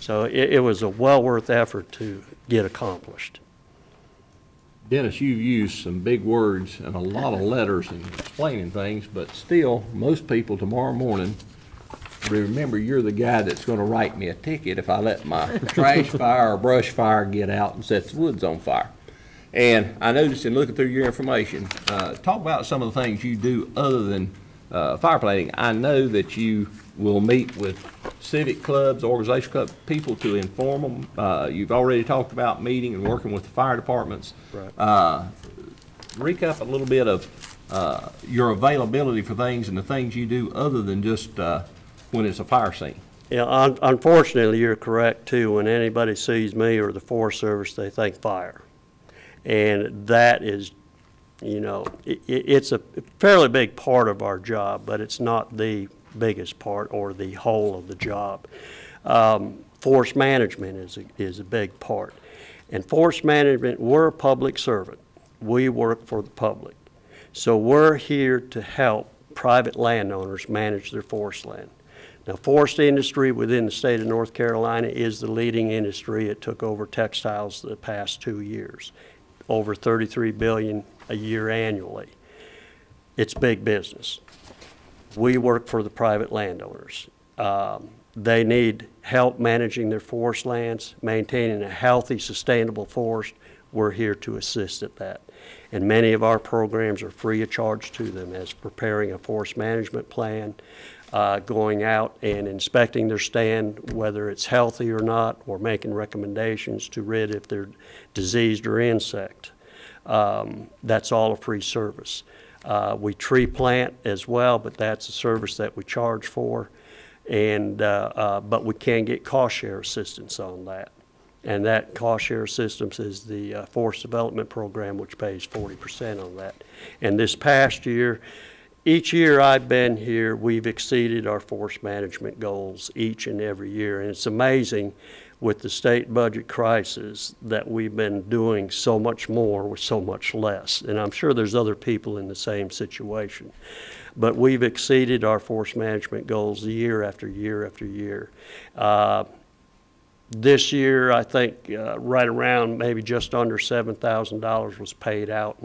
So it was a well worth effort to get accomplished. Dennis, you used some big words and a lot of letters in explaining things, but still, most people tomorrow morning remember you're the guy that's going to write me a ticket if I let my trash fire or brush fire get out and set the woods on fire. And I noticed in looking through your information, talk about some of the things you do other than fire planning. I know that you will meet with civic clubs, organization club people to inform them. You've already talked about meeting and working with the fire departments. Right. Recap a little bit of your availability for things and the things you do other than just when it's a fire scene. Yeah, unfortunately, you're correct too. When anybody sees me or the Forest Service, they think fire. And that is, you know, it's a fairly big part of our job, but it's not the biggest part or the whole of the job. Forest management is a big part. And forest management, we're a public servant. We work for the public. So we're here to help private landowners manage their forest land. Now, forest industry within the state of North Carolina is the leading industry. It took over textiles the past 2 years. Over $33 billion a year annually. It's big business. We work for the private landowners. They need help managing their forest lands, maintaining a healthy, sustainable forest. We're here to assist at that. And many of our programs are free of charge to them, as preparing a forest management plan, going out and inspecting their stand, whether it's healthy or not, or making recommendations to rid if they're diseased or insect. That's all a free service. We tree plant as well, but that's a service that we charge for. And, but we can get cost share assistance on that. And that cost share assistance is the Forest Development Program, which pays 40% on that. And this past year, each year I've been here, we've exceeded our forest management goals each and every year. And it's amazing with the state budget crisis that we've been doing so much more with so much less. And I'm sure there's other people in the same situation. But we've exceeded our forest management goals year after year after year. This year, I think right around maybe just under $7,000 was paid out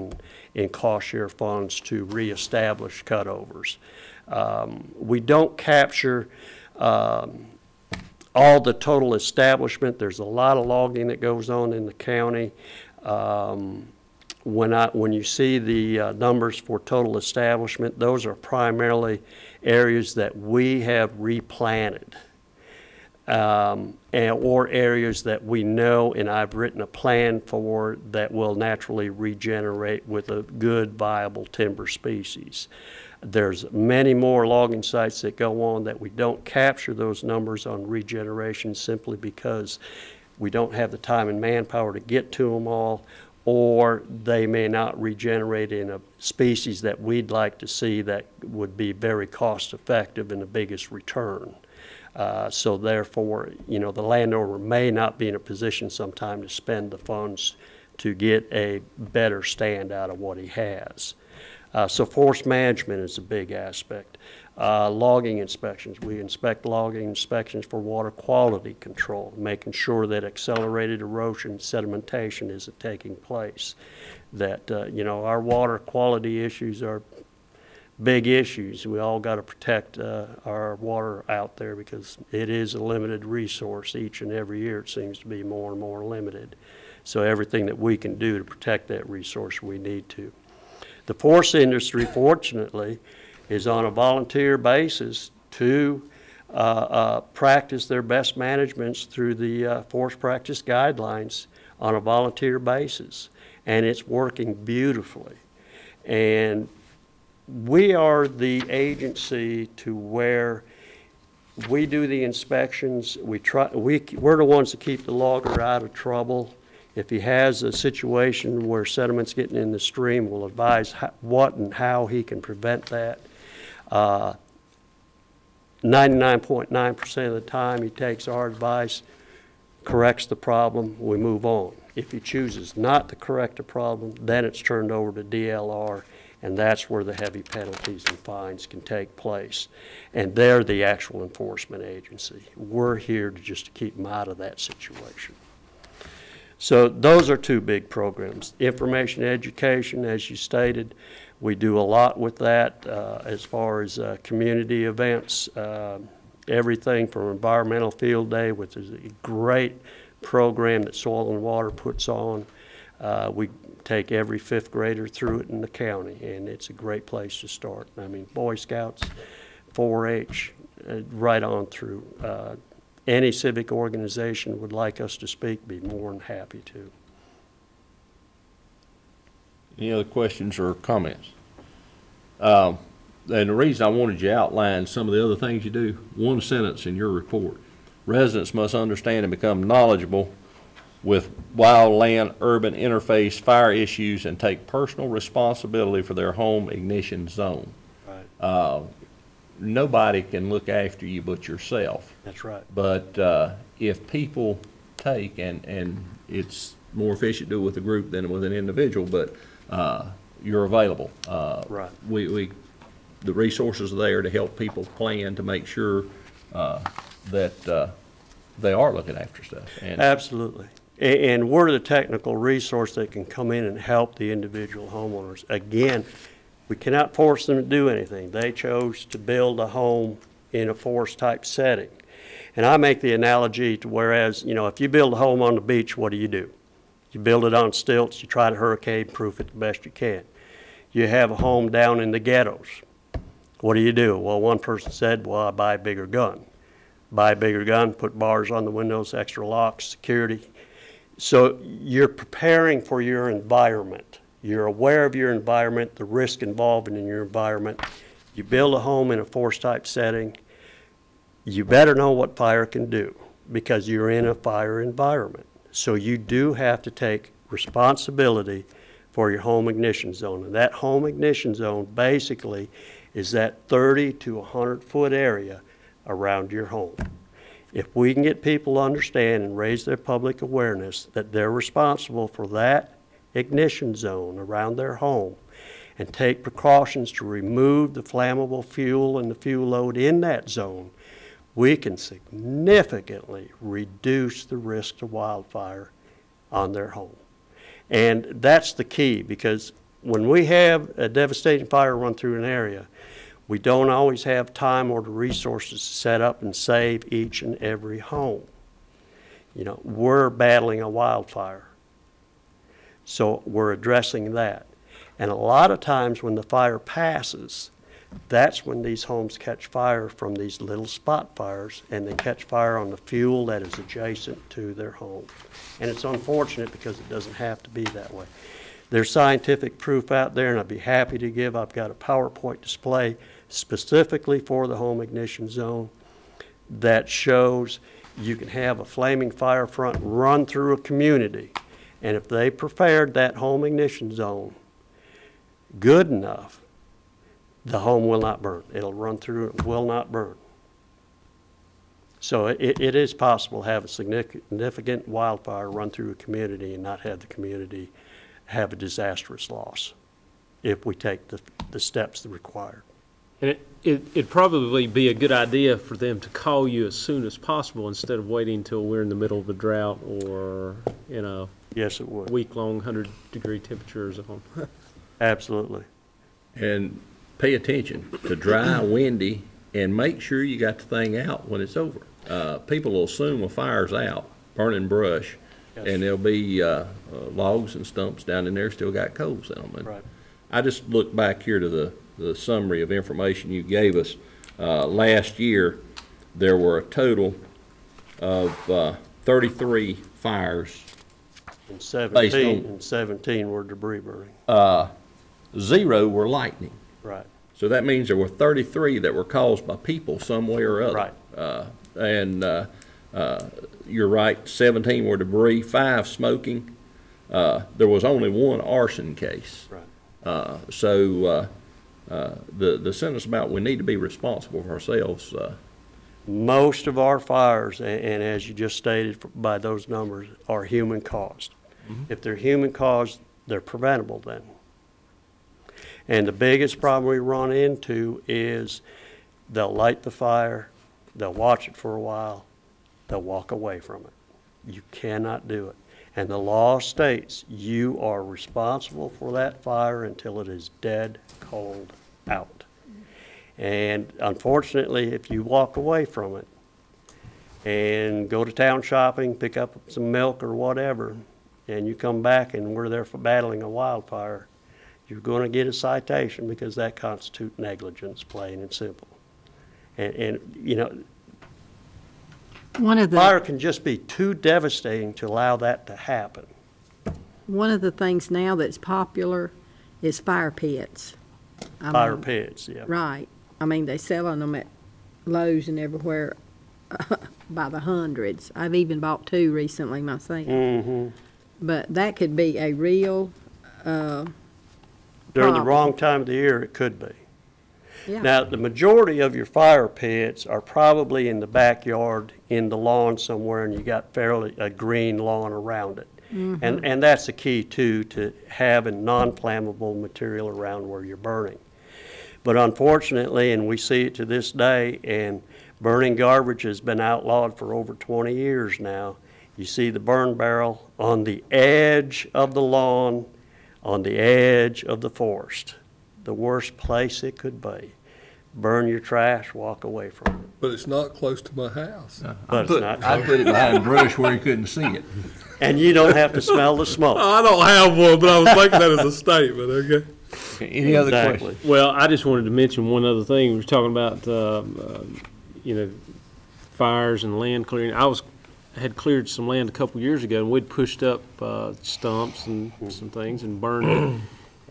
in cost share funds to reestablish cutovers. We don't capture all the total establishment. There's a lot of logging that goes on in the county. When you see the numbers for total establishment, those are primarily areas that we have replanted. Or areas that we know and I've written a plan for that will naturally regenerate with a good viable timber species. There's many more logging sites that go on that we don't capture those numbers on regeneration simply because we don't have the time and manpower to get to them all, or they may not regenerate in a species that we'd like to see that would be very cost effective and the biggest return. So therefore, you know, the landowner may not be in a position sometime to spend the funds to get a better stand out of what he has. So forest management is a big aspect. Logging inspections, we inspect logging inspections for water quality control, making sure that accelerated erosion sedimentation isn't taking place. That, our water quality issues are big issues. We all got to protect our water out there because it is a limited resource. Each and every year it seems to be more and more limited. So everything that we can do to protect that resource, we need to. The forest industry, fortunately, is on a volunteer basis to practice their best managements through the forest practice guidelines on a volunteer basis. And it's working beautifully. And we are the agency to where we do the inspections. We're the ones that keep the logger out of trouble. If he has a situation where sediment's getting in the stream, we'll advise what and how he can prevent that. 99.9% of the time he takes our advice, corrects the problem, we move on. If he chooses not to correct the problem, then it's turned over to DLR, and that's where the heavy penalties and fines can take place. And they're the actual enforcement agency. We're here to just keep them out of that situation. So those are two big programs. Information education, as you stated, we do a lot with that as far as community events, everything from Environmental Field Day, which is a great program that Soil and Water puts on. We take every fifth grader through it in the county, and it's a great place to start. I mean, Boy Scouts, 4-H, right on through. Any civic organization would like us to speak, be more than happy to. Any other questions or comments? And the reason I wanted you to outline some of the other things you do, one sentence in your report. Residents must understand and become knowledgeable with wildland-urban interface fire issues and take personal responsibility for their home ignition zone. Right. Nobody can look after you but yourself. That's right. But if people take, and it's more efficient to do it with a group than with an individual, but you're available. Right. The resources are there to help people plan to make sure that they are looking after stuff. And absolutely. And we're the technical resource that can come in and help the individual homeowners. Again, we cannot force them to do anything. They chose to build a home in a forest-type setting. And I make the analogy to whereas, if you build a home on the beach, what do? You build it on stilts, you try to hurricane-proof it the best you can. You have a home down in the ghettos. What do? Well, one person said, well, I buy a bigger gun. Buy a bigger gun, put bars on the windows, extra locks, security. So you're preparing for your environment. You're aware of your environment, the risk involved in your environment. You build a home in a forest-type setting, you better know what fire can do because you're in a fire environment. So you do have to take responsibility for your home ignition zone. And that home ignition zone basically is that 30 to 100-foot area around your home. If we can get people to understand and raise their public awareness that they're responsible for that ignition zone around their home and take precautions to remove the flammable fuel and the fuel load in that zone, we can significantly reduce the risk of wildfire on their home. And that's the key, because when we have a devastating fire run through an area, we don't always have time or the resources to set up and save each and every home. We're battling a wildfire. So we're addressing that. And a lot of times when the fire passes, that's when these homes catch fire from these little spot fires, and they catch fire on the fuel that is adjacent to their home. And it's unfortunate because it doesn't have to be that way. There's scientific proof out there, and I'd be happy to give. I've got a PowerPoint display specifically for the home ignition zone that shows you can have a flaming fire front run through a community. And if they prepared that home ignition zone good enough, the home will not burn. It'll run through, it will not burn. So it is possible to have a significant wildfire run through a community and not have the community have a disastrous loss. if we take the steps required. And it'd probably be a good idea for them to call you as soon as possible instead of waiting until we're in the middle of a drought or in a Yes, it would. week-long 100-degree temperature zone. Absolutely. And pay attention to dry, windy, and make sure you got the thing out when it's over. People will assume a fire's out, burning brush, Yes. and there'll be logs and stumps down in there still got coals in them. And Right. I just look back here to the summary of information you gave us. Last year, there were a total of 33 fires. And Based 17 were debris burning. 0 were lightning. Right. So that means there were 33 that were caused by people some way or other. Right. You're right, 17 were debris, 5 smoking. There was only 1 arson case. Right. The sentence about we need to be responsible for ourselves, Most of our fires, and as you just stated by those numbers, are human caused. If they're human caused, they're preventable then. And the biggest problem we run into is they'll light the fire, they'll watch it for a while, they'll walk away from it. You cannot do it. And the law states you are responsible for that fire until it is dead cold out. And unfortunately, if you walk away from it and go to town shopping, pick up some milk or whatever, and you come back and we're there for battling a wildfire, you're going to get a citation because that constitutes negligence, plain and simple. And you know, One of fire the, can just be too devastating to allow that to happen. one of the things now that's popular is fire pits. I Fire mean, pits, yeah. Right. I mean, they selling them at Lowe's and everywhere by the hundreds. I've even bought 2 recently myself. Mm-hmm. But that could be a real, During the problem. wrong time of the year, it could be. yeah. Now, the majority of your fire pits are probably in the backyard, in the lawn somewhere, and you got fairly a green lawn around it. And that's the key, too, to having non-flammable material around where you're burning. But unfortunately, and we see it to this day, and burning garbage has been outlawed for over 20 years now, you see the burn barrel on the edge of the lawn, on the edge of the forest. The worst place it could be. Burn your trash, walk away from it. But it's not close to my house. But it's not I put it behind brush where you couldn't see it. And you don't have to smell the smoke. I don't have one, but I was thinking that as a statement, okay? Any other Exactly. questions? Well, I just wanted to mention one other thing. We were talking about, fires and land clearing. Had cleared some land a couple years ago, and we'd pushed up stumps and some things and burned it.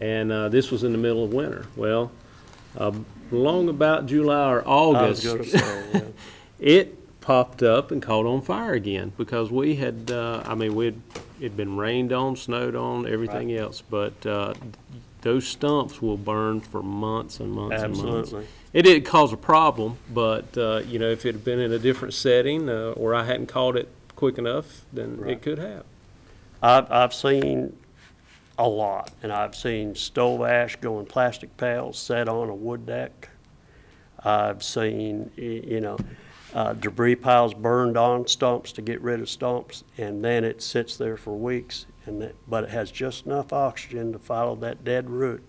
And this was in the middle of winter. Well, along about July or August, I was going to say, yeah. it popped up and caught on fire again because we had, it'd been rained on, snowed on, everything else. But those stumps will burn for months and months and months. Absolutely. It didn't cause a problem, but, if it had been in a different setting or I hadn't caught it quick enough, then Right. it could have. I've seen a lot, and I've seen stove ash go in plastic pails set on a wood deck. I've seen, debris piles burned on stumps to get rid of stumps, and then it sits there for weeks, but it has just enough oxygen to follow that dead root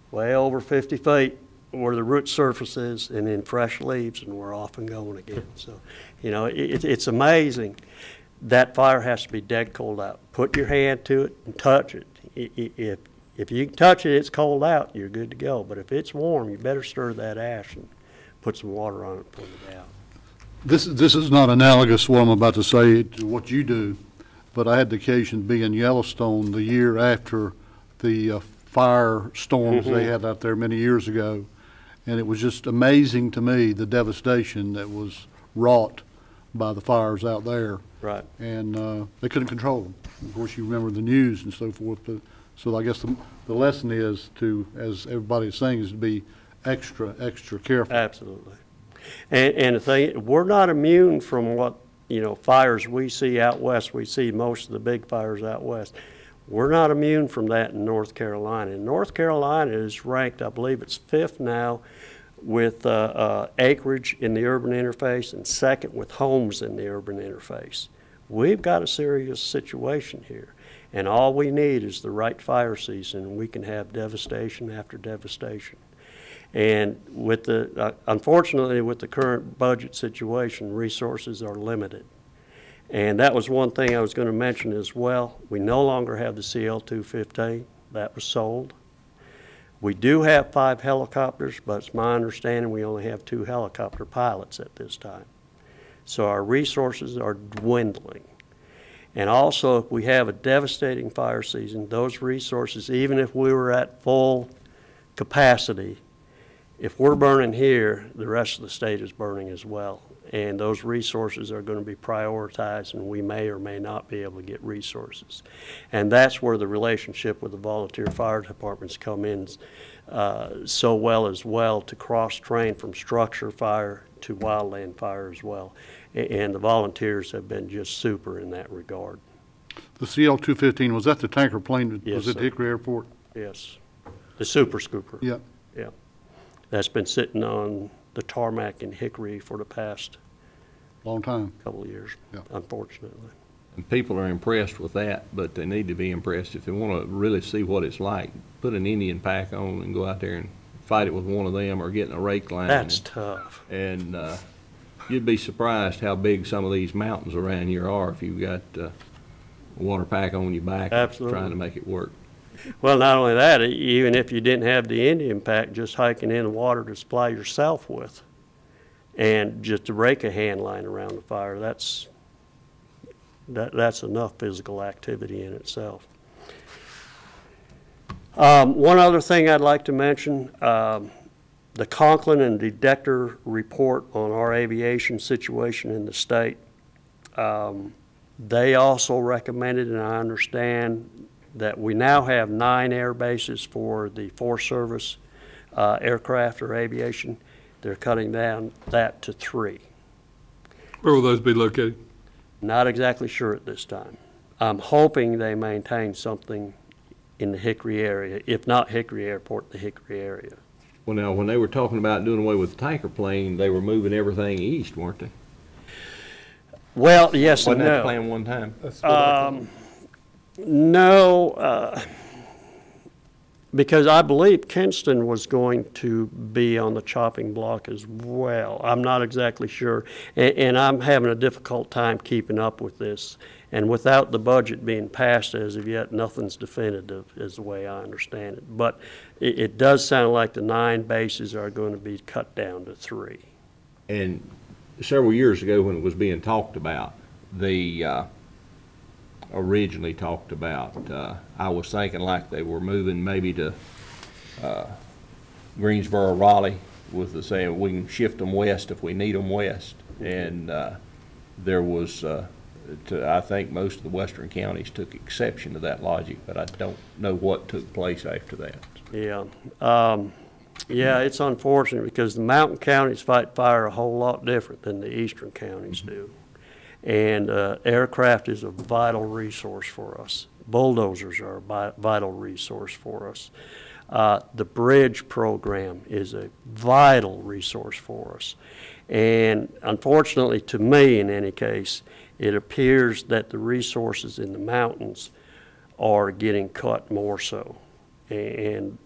way over 50 feet where the root surface is, and then fresh leaves, and we're off and going again. So, it's amazing. That fire has to be dead cold out. Put your hand to it and touch it. If you can touch it, it's cold out, you're good to go. But if it's warm, you better stir that ash and put some water on it and put it out. This is not analogous to what I'm about to say to what you do, but I had the occasion to be in Yellowstone the year after the fire storms they had out there many years ago. And it was just amazing to me, the devastation that was wrought by the fires out there. Right. And they couldn't control them. Of course, you remember the news and so forth. But, so I guess the lesson is to, as everybody is saying, is to be extra careful. Absolutely. And the thing, we're not immune from what, fires we see out west. We see most of the big fires out west. We're not immune from that in North Carolina. And North Carolina is ranked, I believe it's 5th now, with acreage in the urban interface and 2nd with homes in the urban interface. We've got a serious situation here. And all we need is the right fire season, and we can have devastation after devastation. And with the, unfortunately, with the current budget situation, resources are limited. And that was one thing I was going to mention as well. We no longer have the CL-215. That was sold. We do have 5 helicopters, but it's my understanding we only have 2 helicopter pilots at this time. So our resources are dwindling. And also, if we have a devastating fire season, those resources, even if we were at full capacity, if we're burning here, the rest of the state is burning as well. And those resources are going to be prioritized, and we may or may not be able to get resources. And that's where the relationship with the volunteer fire departments come in so well to cross-train from structure fire to wildland fire as well. And the volunteers have been just super in that regard. The CL-215, was that the tanker plane that Yes, was at sir. Hickory Airport? Yes. The Super Scooper. Yeah. Yeah. That's been sitting on the tarmac in Hickory for the past Long time. couple of years, Yeah. unfortunately. And people are impressed with that, but they need to be impressed if they want to really see what it's like. Put an Indian pack on and go out there and fight it with one of them, or get in a rake line. That's tough. And you'd be surprised how big some of these mountains around here are if you've got a water pack on your back. Absolutely. Trying to make it work. Well, not only that, even if you didn't have the Indian pack, just hiking in the water to supply yourself with, and just to rake a hand line around the fire, that's enough physical activity in itself. One other thing I'd like to mention, the Conklin and Detector report on our aviation situation in the state. They also recommended, and I understand, that we now have 9 air bases for the Forest Service aircraft or aviation. They're cutting down that to 3. Where will those be located? Not exactly sure at this time. I'm hoping they maintain something in the Hickory area, if not Hickory Airport, the Hickory area. Well, now, when they were talking about doing away with the tanker plane, they were moving everything east, weren't they? Well, yes and Wasn't that the no. plan one time? No, because I believe Kinston was going to be on the chopping block as well. I'm not exactly sure, and I'm having a difficult time keeping up with this. And without the budget being passed as of yet, nothing's definitive, is the way I understand it. But it does sound like the 9 bases are going to be cut down to 3. And several years ago, when it was being talked about, originally talked about, I was thinking like they were moving maybe to Greensboro, Raleigh, with the saying we can shift them west if we need them west. And there was, I think most of the western counties took exception to that logic, but I don't know what took place after that. Yeah. Yeah, it's unfortunate because the mountain counties fight fire a whole lot different than the eastern counties do. And aircraft is a vital resource for us. Bulldozers are a vital resource for us. The bridge program is a vital resource for us. And unfortunately, to me in any case, it appears that the resources in the mountains are getting cut more so. And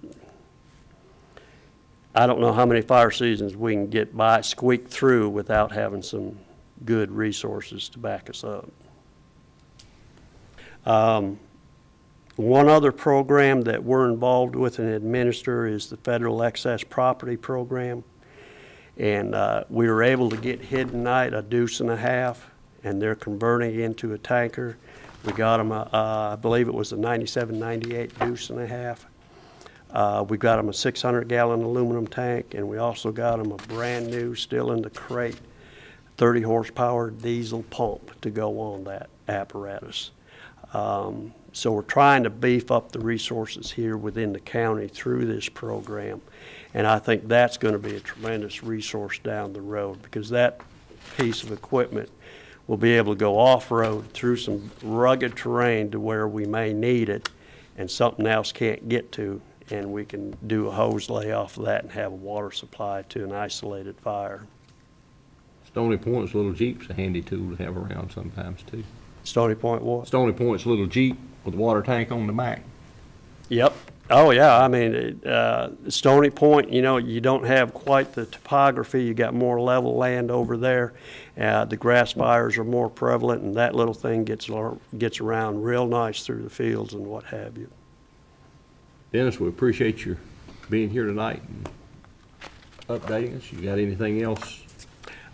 I don't know how many fire seasons we can get by, squeak through without having some good resources to back us up. One other program that we're involved with and administer is the Federal Excess Property Program. And we were able to get Hidden Night a 1.5 deuce, and they're converting it into a tanker. We got them, I believe it was a 97, 98 1.5 deuce. We got them a 600-gallon aluminum tank, and we also got them a brand new, still in the crate, 30 horsepower diesel pump to go on that apparatus. So we're trying to beef up the resources here within the county through this program. And I think that's going to be a tremendous resource down the road, because that piece of equipment we'll be able to go off-road through some rugged terrain to where we may need it and something else can't get to, and we can do a hose lay off of that and have a water supply to an isolated fire. Stony Point's little Jeep's a handy tool to have around sometimes too. Stony Point what? Stony Point's little Jeep with a water tank on the back. Yep. Oh, yeah, I mean, Stony Point, you know, you don't have quite the topography. You got more level land over there. The grass fires are more prevalent, and that little thing gets around real nice through the fields and what have you. Dennis, we appreciate your being here tonight and updating us. You got anything else?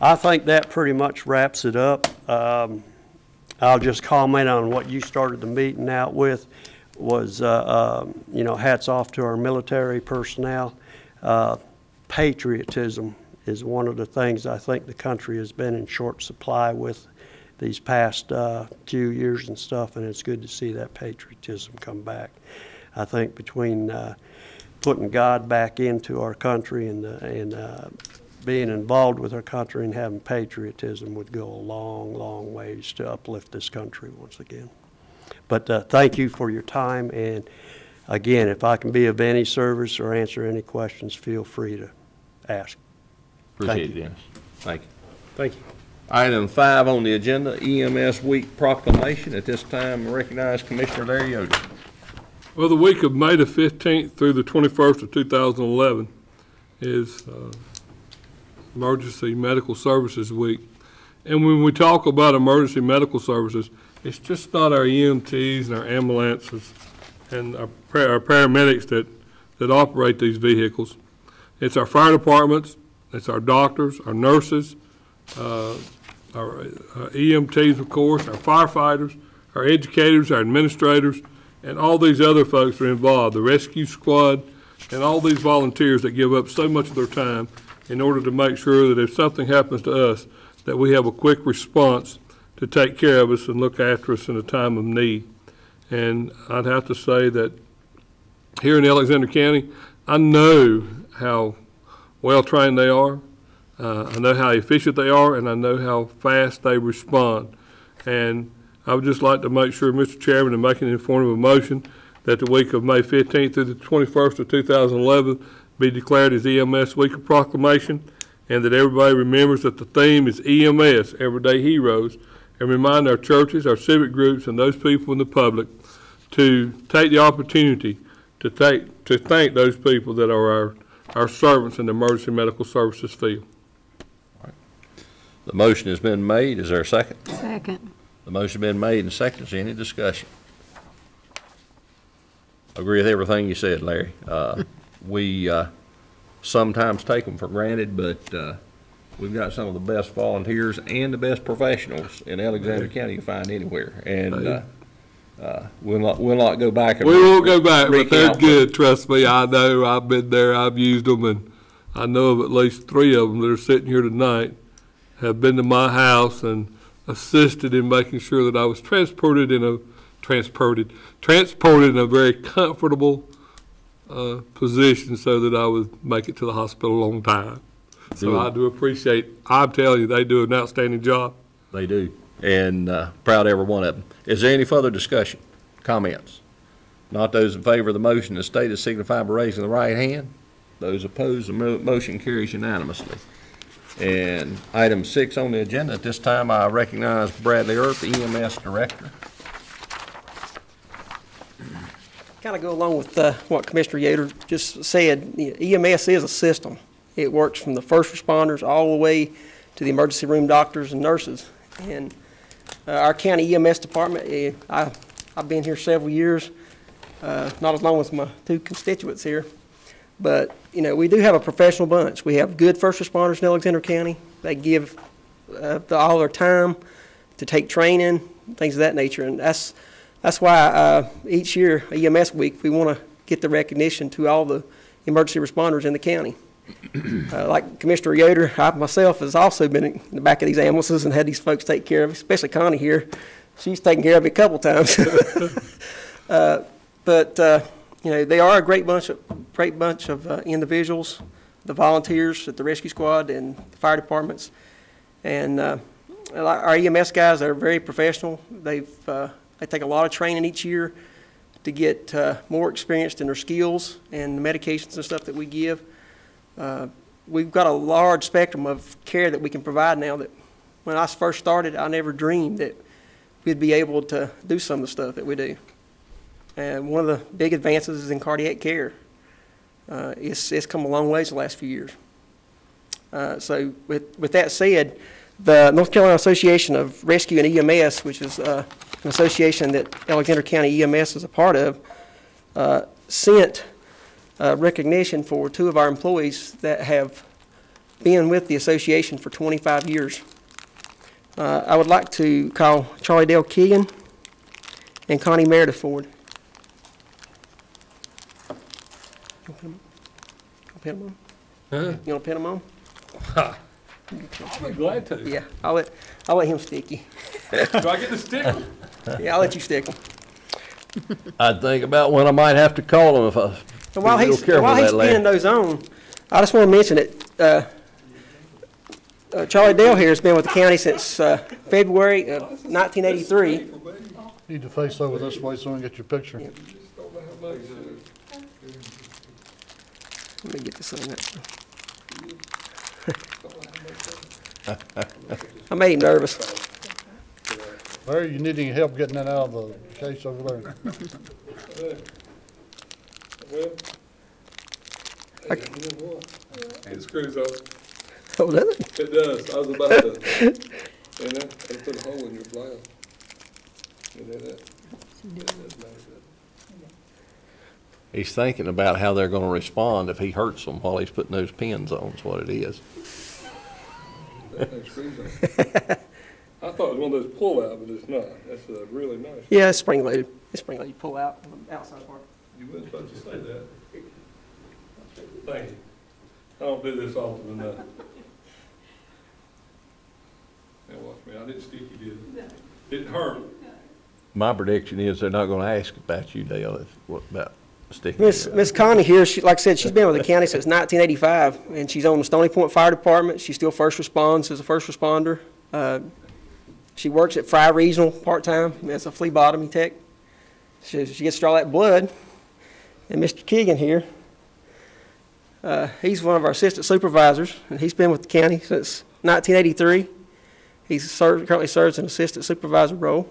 I think that pretty much wraps it up. I'll just comment on what you started the meeting out with. Was, you know, hats off to our military personnel. Patriotism is one of the things I think the country has been in short supply with these past few years and stuff, and it's good to see that patriotism come back. I think between putting God back into our country and being involved with our country and having patriotism would go a long, long ways to uplift this country once again. But thank you for your time, and again, if I can be of any service or answer any questions, feel free to ask. Appreciate it, Dennis. Thank you. Thank you. Item 5 on the agenda, EMS Week Proclamation. At this time, I recognize Commissioner Larry Yoder. Well, the week of May the 15th through the 21st of 2011 is Emergency Medical Services Week. And when we talk about emergency medical services, it's just not our EMTs and our ambulances and our paramedics that operate these vehicles. It's our fire departments, it's our doctors, our nurses, our EMTs, of course, our firefighters, our educators, our administrators, and all these other folks are involved, the rescue squad, and all these volunteers that give up so much of their time in order to make sure that if something happens to us, that we have a quick response to take care of us and look after us in a time of need. And I'd have to say that here in Alexander County, I know how well-trained they are, I know how efficient they are, and I know how fast they respond. And I would just like to make sure, Mr. Chairman, in making an informative motion, that the week of May 15th through the 21st of 2011 be declared as EMS Week of Proclamation, and that everybody remembers that the theme is EMS, Everyday Heroes, and remind our churches, our civic groups, and those people in the public to take the opportunity to thank those people that are our servants in the emergency medical services field. All right. The motion has been made. Is there a second? Second. The motion has been made and seconded. Is there any discussion? I agree with everything you said, Larry. We sometimes take them for granted, but we've got some of the best volunteers and the best professionals in Alexander County you find anywhere. And we'll not go back. We won't go back, but they're good. Trust me, I know. I've been there. I've used them, and I know of at least 3 of them that are sitting here tonight have been to my house and assisted in making sure that I was transported in a very comfortable position so that I would make it to the hospital on time. So I do appreciate, I'm telling you, they do an outstanding job. They do, and proud of every one of them. Is there any further discussion, comments? Not those in favor of the motion as stated signify by raising the right hand. Those opposed, the motion carries unanimously. And item 6 on the agenda, at this time I recognize Bradley Earp, EMS Director. Kind of go along with what Commissioner Yoder just said. EMS is a system. It works from the first responders all the way to the emergency room doctors and nurses. And our county EMS department, I've been here several years, not as long as my 2 constituents here. But, you know, we do have a professional bunch. We have good first responders in Alexander County. They give all their time to take training, things of that nature. And that's why each year, EMS Week, we want to get the recognition to all the emergency responders in the county. Like Commissioner Yoder, I myself has also been in the back of these ambulances and had these folks take care of, especially Connie here. She's taken care of it a couple times. But you know, they are a great bunch of individuals, the volunteers at the rescue squad and the fire departments. And Our EMS guys are very professional. They take a lot of training each year to get more experienced in their skills and the medications and stuff that we give. We've got a large spectrum of care that we can provide now that when I first started, I never dreamed that we'd be able to do some of the stuff that we do. And one of the big advances is in cardiac care. It's come a long ways the last few years. So with that said, the North Carolina Association of Rescue and EMS, which is an association that Alexander County EMS is a part of, sent recognition for 2 of our employees that have been with the association for 25 years. I would like to call Charlie Dale Keegan and Connie Meredith forward. You want to pin them on? Huh? You want to pin them on? I'll be glad to. Yeah, I'll let him stick you. Do I get to stick 'em? Yeah, I'll let you stick him. I'd think about when I might have to call him if I And while he's pinning those on, I just want to mention that Charlie Dale here has been with the county since February of 1983. Need to face over this way so we can get your picture. Let me get this on that. I made him nervous. Larry, you need any help getting that out of the case over there? Well, it screws up. Oh, does it? It does. I was about to. And I put a hole in your blouse. You know that? He's thinking about how they're going to respond if he hurts them while he's putting those pins on, is what it is. That thing screws up. I thought it was one of those pull-out, but it's not. That's really nice. Yeah, it's spring-loaded. It's spring-loaded. You pull out on the outside part. You weren't supposed to say that. Thank you. I don't do this often enough. Now watch me. I didn't stick you, did it? Didn't hurt. My prediction is they're not going to ask about you, Dale, what about sticking. Miss Connie here, like I said, she's been with the county since 1985, and she's on the Stony Point Fire Department. She still first responds as a first responder. She works at Fry Regional part-time as a phlebotomy tech. She gets to draw that blood. And Mr. Keegan here, he's one of our assistant supervisors, and he's been with the county since 1983. He currently serves an assistant supervisor role.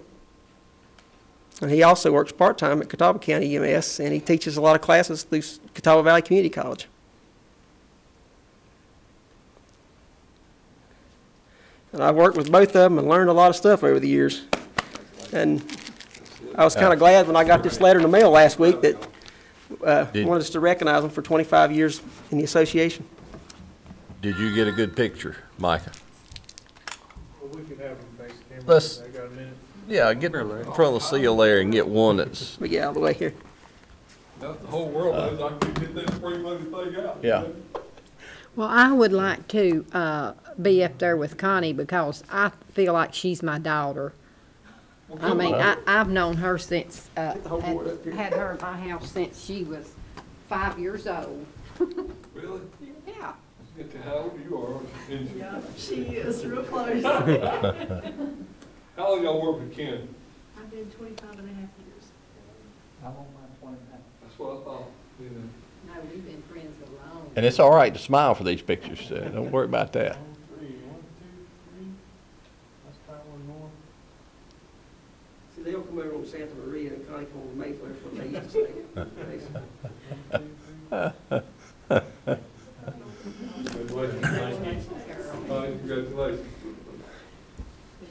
And he also works part-time at Catawba County EMS, and he teaches a lot of classes through Catawba Valley Community College. And I've worked with both of them and learned a lot of stuff over the years. And I was kind of glad when I got this letter in the mail last week that wanted us to recognize them for 25 years in the association. Did you get a good picture, Micah? Well, we could have them face camera. Let's- I got a minute. Yeah, get in front of the seal there and get one that's, But yeah, out of the way here. Now the whole world knows I can get that spring-loaded thing out. yeah. Well, I would like to be up there with Connie because I feel like she's my daughter. I mean, I've known her since, had her at my house since she was 5 years old. Really? Yeah. Get to how old you are. Yeah, she is real close. How long y'all work with Ken? I've been 25 and a half years. I'm on my 20 That's what I thought. You know. No, we've been friends a long. And it's all right to smile for these pictures, don't worry about that. 1, 2, 3. Let's try one more. See, they'll come over on Santa Maria and Connie come on Mayflower, what they used to say. 1, 2, 3. Congratulations. Congratulations.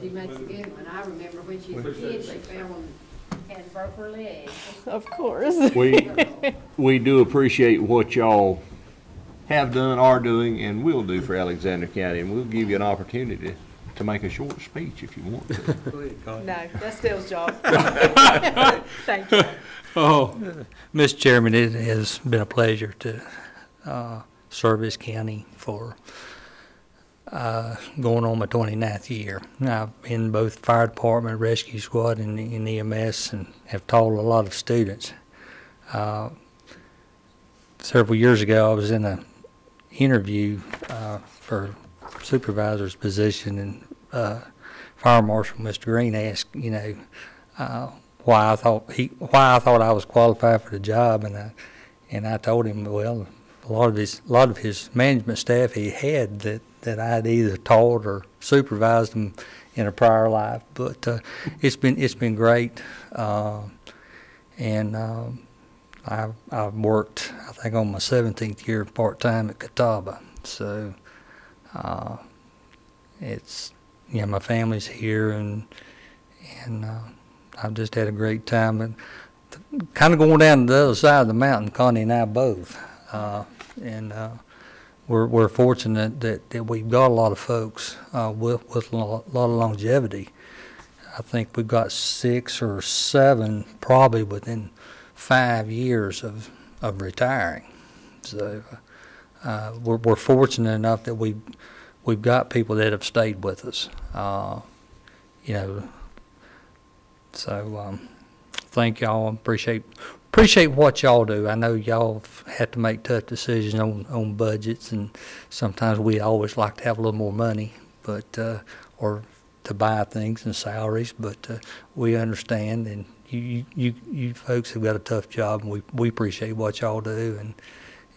She makes a good one. I remember when she was a kid, she fell and broke her leg. Of course. We do appreciate what y'all have done, are doing, and will do for Alexander County, and we'll give you an opportunity to make a short speech if you want to. No, that's Dale's job. Thank you. Oh, Mr. Chairman, it has been a pleasure to serve this county for going on my 29th year. I've been both fire department, rescue squad, and in EMS, and have taught a lot of students. Several years ago, I was in an interview for supervisor's position, and Fire Marshal, Mr. Green, asked, why I thought I was qualified for the job, and I told him, well, a lot of his management staff he had that I had either taught or supervised them in a prior life. But it's been great, and I've worked, I think, on my 17th year part time at Catawba. So it's my family's here, and I've just had a great time. And kind of going down to the other side of the mountain, Connie and I both. We're fortunate that we've got a lot of folks with a lot of longevity. I think we've got 6 or 7 probably within 5 years of retiring. So we're fortunate enough that we've got people that have stayed with us. So thank y'all. Appreciate what y'all do. I know y'all have to make tough decisions on budgets, and sometimes we always like to have a little more money, but or to buy things and salaries. But we understand, and you folks have got a tough job, and we appreciate what y'all do,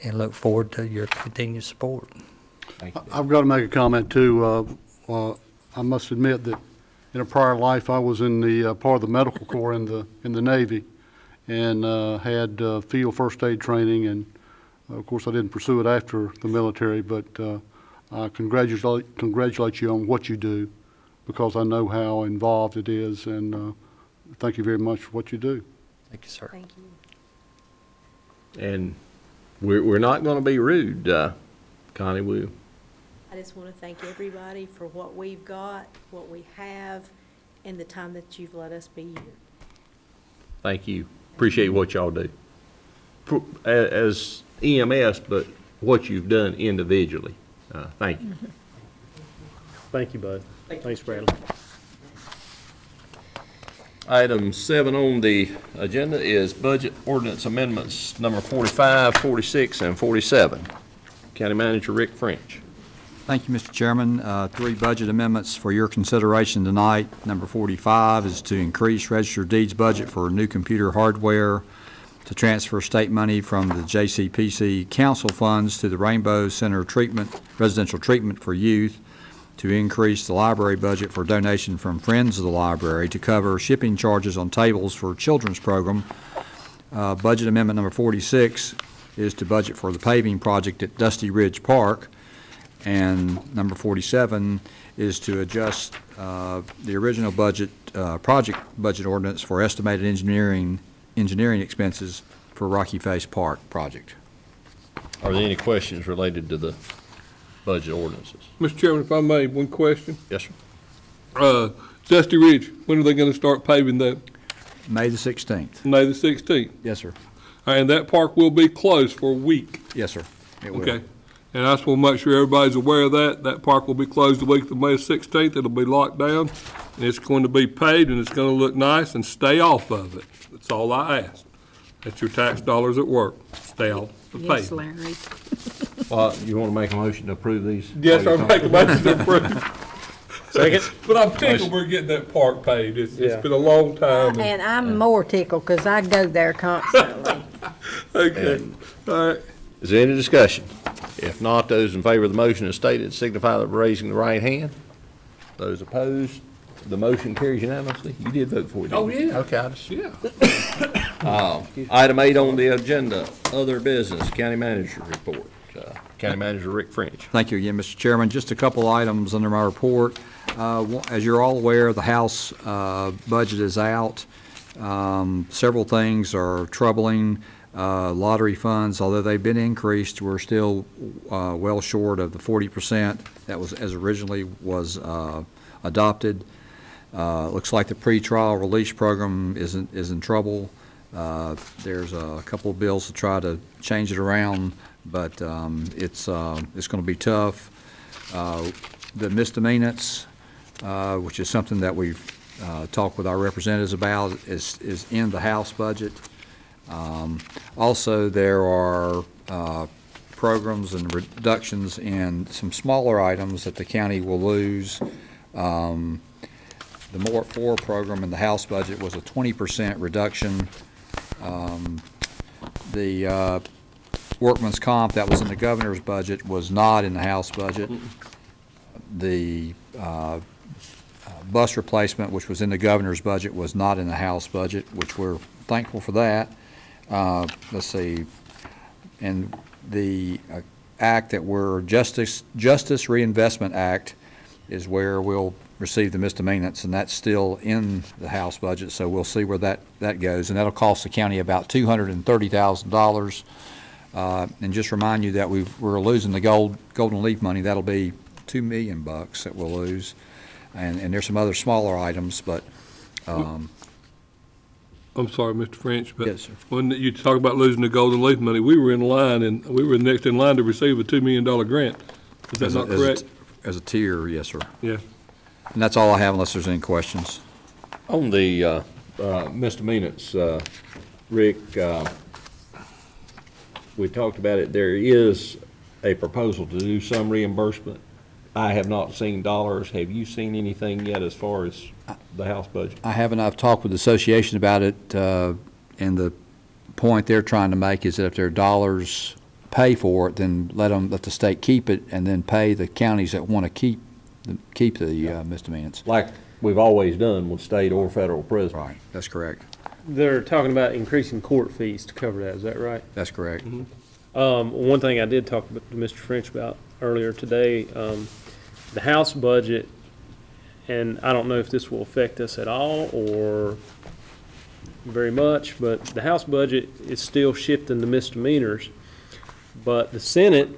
and look forward to your continued support. Thank you. I've got to make a comment too. I must admit that in a prior life I was in the part of the medical corps in the Navy, and had field first aid training, and of course I didn't pursue it after the military, but I congratulate you on what you do, because I know how involved it is, and thank you very much for what you do. Thank you, sir. Thank you. And we're not going to be rude, Connie, will. I just want to thank everybody for what we've got, what we have, and the time that you've let us be here. Thank you. Appreciate what y'all do. As EMS, but what you've done individually. Thank you. Thank you both. Thanks, Bradley. Item 7 on the agenda is budget ordinance amendments number 45, 46, and 47. County Manager Rick French. Thank you, Mr. Chairman. 3 budget amendments for your consideration tonight. Number 45 is to increase registered deeds budget for new computer hardware, to transfer state money from the JCPC council funds to the Rainbow Center residential treatment for youth, to increase the library budget for donation from Friends of the Library, to cover shipping charges on tables for children's program. Budget amendment number 46 is to budget for the paving project at Dusty Ridge Park. And number 47 is to adjust the original budget, project budget ordinance for estimated engineering expenses for Rocky Face Park project. Are there any questions related to the budget ordinances? Mr. Chairman, if I may, one question. Yes, sir. Dusty Ridge, when are they going to start paving that? May the 16th. May the 16th. Yes, sir. And that park will be closed for a week. Yes, sir. It will. Okay. And I just want to make sure everybody's aware of that. That park will be closed the week of May 16th. It'll be locked down, and it's going to be paved, and it's going to look nice, and stay off of it. That's all I ask. That's your tax dollars at work. Stay off the pavement. Yes, Larry. Well, you want to make a motion to approve these? Yes, I'll make a motion to approve. Second. But I'm tickled we're getting that park paved. It's been a long time. And I'm more tickled because I go there constantly. Okay. All right. Is there any discussion? If not, those in favor of the motion as stated signify by raising the right hand. Those opposed, the motion carries unanimously. You did vote for it, didn't you? Oh, yeah. Okay, I just. Yeah. Item 8 on the agenda, other business, county manager report. County Manager Rick French. Thank you again, Mr. Chairman. Just a couple items under my report. As you're all aware, the House budget is out. Several things are troubling. Lottery funds, although they've been increased, we're still well short of the 40% that was as originally was adopted. Looks like the pretrial release program is in trouble. There's a couple of bills to try to change it around, but it's going to be tough. The misdemeanors, which is something that we've talked with our representatives about, is in the House budget. Also, there are programs and reductions in some smaller items that the county will lose. the More at 4 program in the House budget was a 20% reduction. The workman's comp that was in the governor's budget was not in the House budget. The bus replacement, which was in the governor's budget, was not in the House budget, which we're thankful for that. Let's see, and the act that we're Justice Reinvestment Act is where we'll receive the misdemeanors, and that's still in the House budget, so we'll see where that goes, and that'll cost the county about $230,000. And just remind you that we're losing the Golden Leaf money. That'll be $2 million that we'll lose, and there's some other smaller items, but. I'm sorry, Mr. French, but Yes, sir. when you talk about losing the Golden Leaf money, we were in line, and we were next in line to receive a $2 million grant. Is that not correct? As a tier, yes, sir. Yes. And that's all I have unless there's any questions. On the misdemeanors, Rick, we talked about it. There is a proposal to do some reimbursement. I have not seen dollars. Have you seen anything yet as far as the House budget? I haven't. I've talked with the association about it, and the point they're trying to make is that if their dollars pay for it, then let the state keep it, and then pay the counties that want to keep the misdemeanors. Like we've always done with state or federal prison. Right. That's correct. They're talking about increasing court fees to cover that, is that right? That's correct. One thing I did talk to Mr. French about earlier today, the House budget, and I don't know if this will affect us at all or very much, but the House budget is still shifting the misdemeanors. But the Senate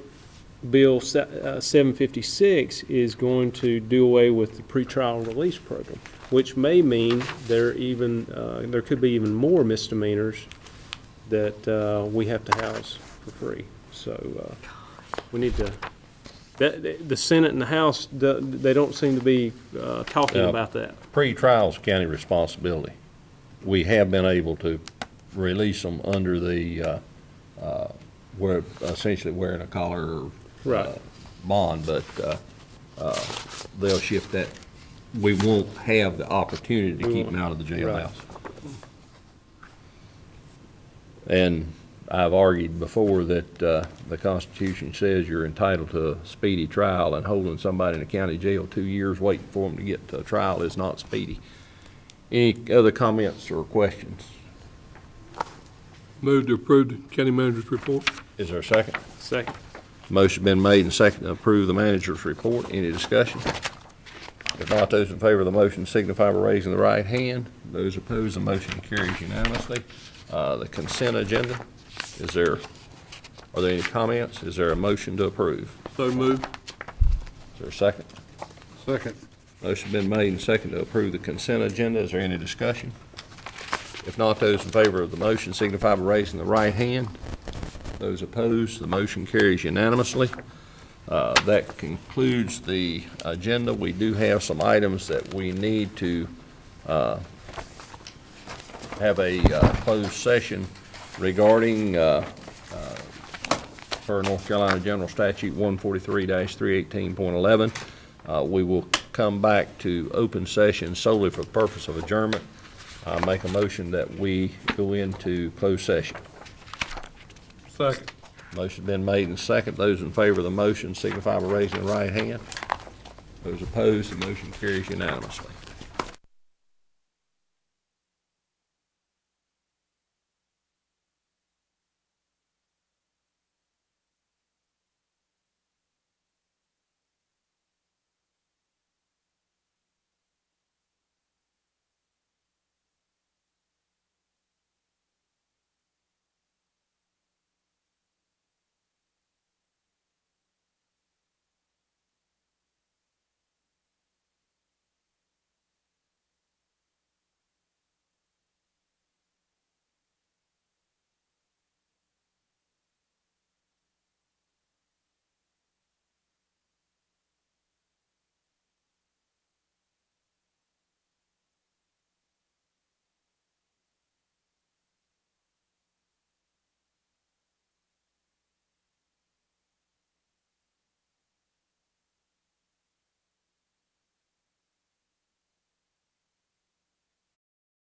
Bill 756 is going to do away with the pretrial release program, which may mean there could be even more misdemeanors that we have to house for free. So we need to. The Senate and the House, they don't seem to be talking about that. Pre-trial's county responsibility. We have been able to release them under the where essentially wearing a collar or bond, but they'll shift that. We won't have the opportunity to keep them out of the jailhouse. And I've argued before that the Constitution says you're entitled to a speedy trial, and holding somebody in a county jail 2 years waiting for them to get to a trial is not speedy. Any other comments or questions? Move to approve the county manager's report. Is there a second? Second. Motion been made and second to approve the manager's report. Any discussion? If not, those in favor of the motion signify by raising the right hand. Those opposed, the motion carries unanimously. The consent agenda, are there any comments? Is there a motion to approve? So moved. Is there a second? Second. Motion been made and second to approve the consent agenda. Is there any discussion? If not, those in favor of the motion signify by raising the right hand. Those opposed, the motion carries unanimously. That concludes the agenda. We do have some items that we need to have a closed session regarding per North Carolina General Statute 143-318.11. We will come back to open session solely for the purpose of adjournment. I make a motion that we go into closed session. Second. Motion been made and second. Those in favor of the motion signify by raising the right hand. Those opposed, the motion carries unanimously.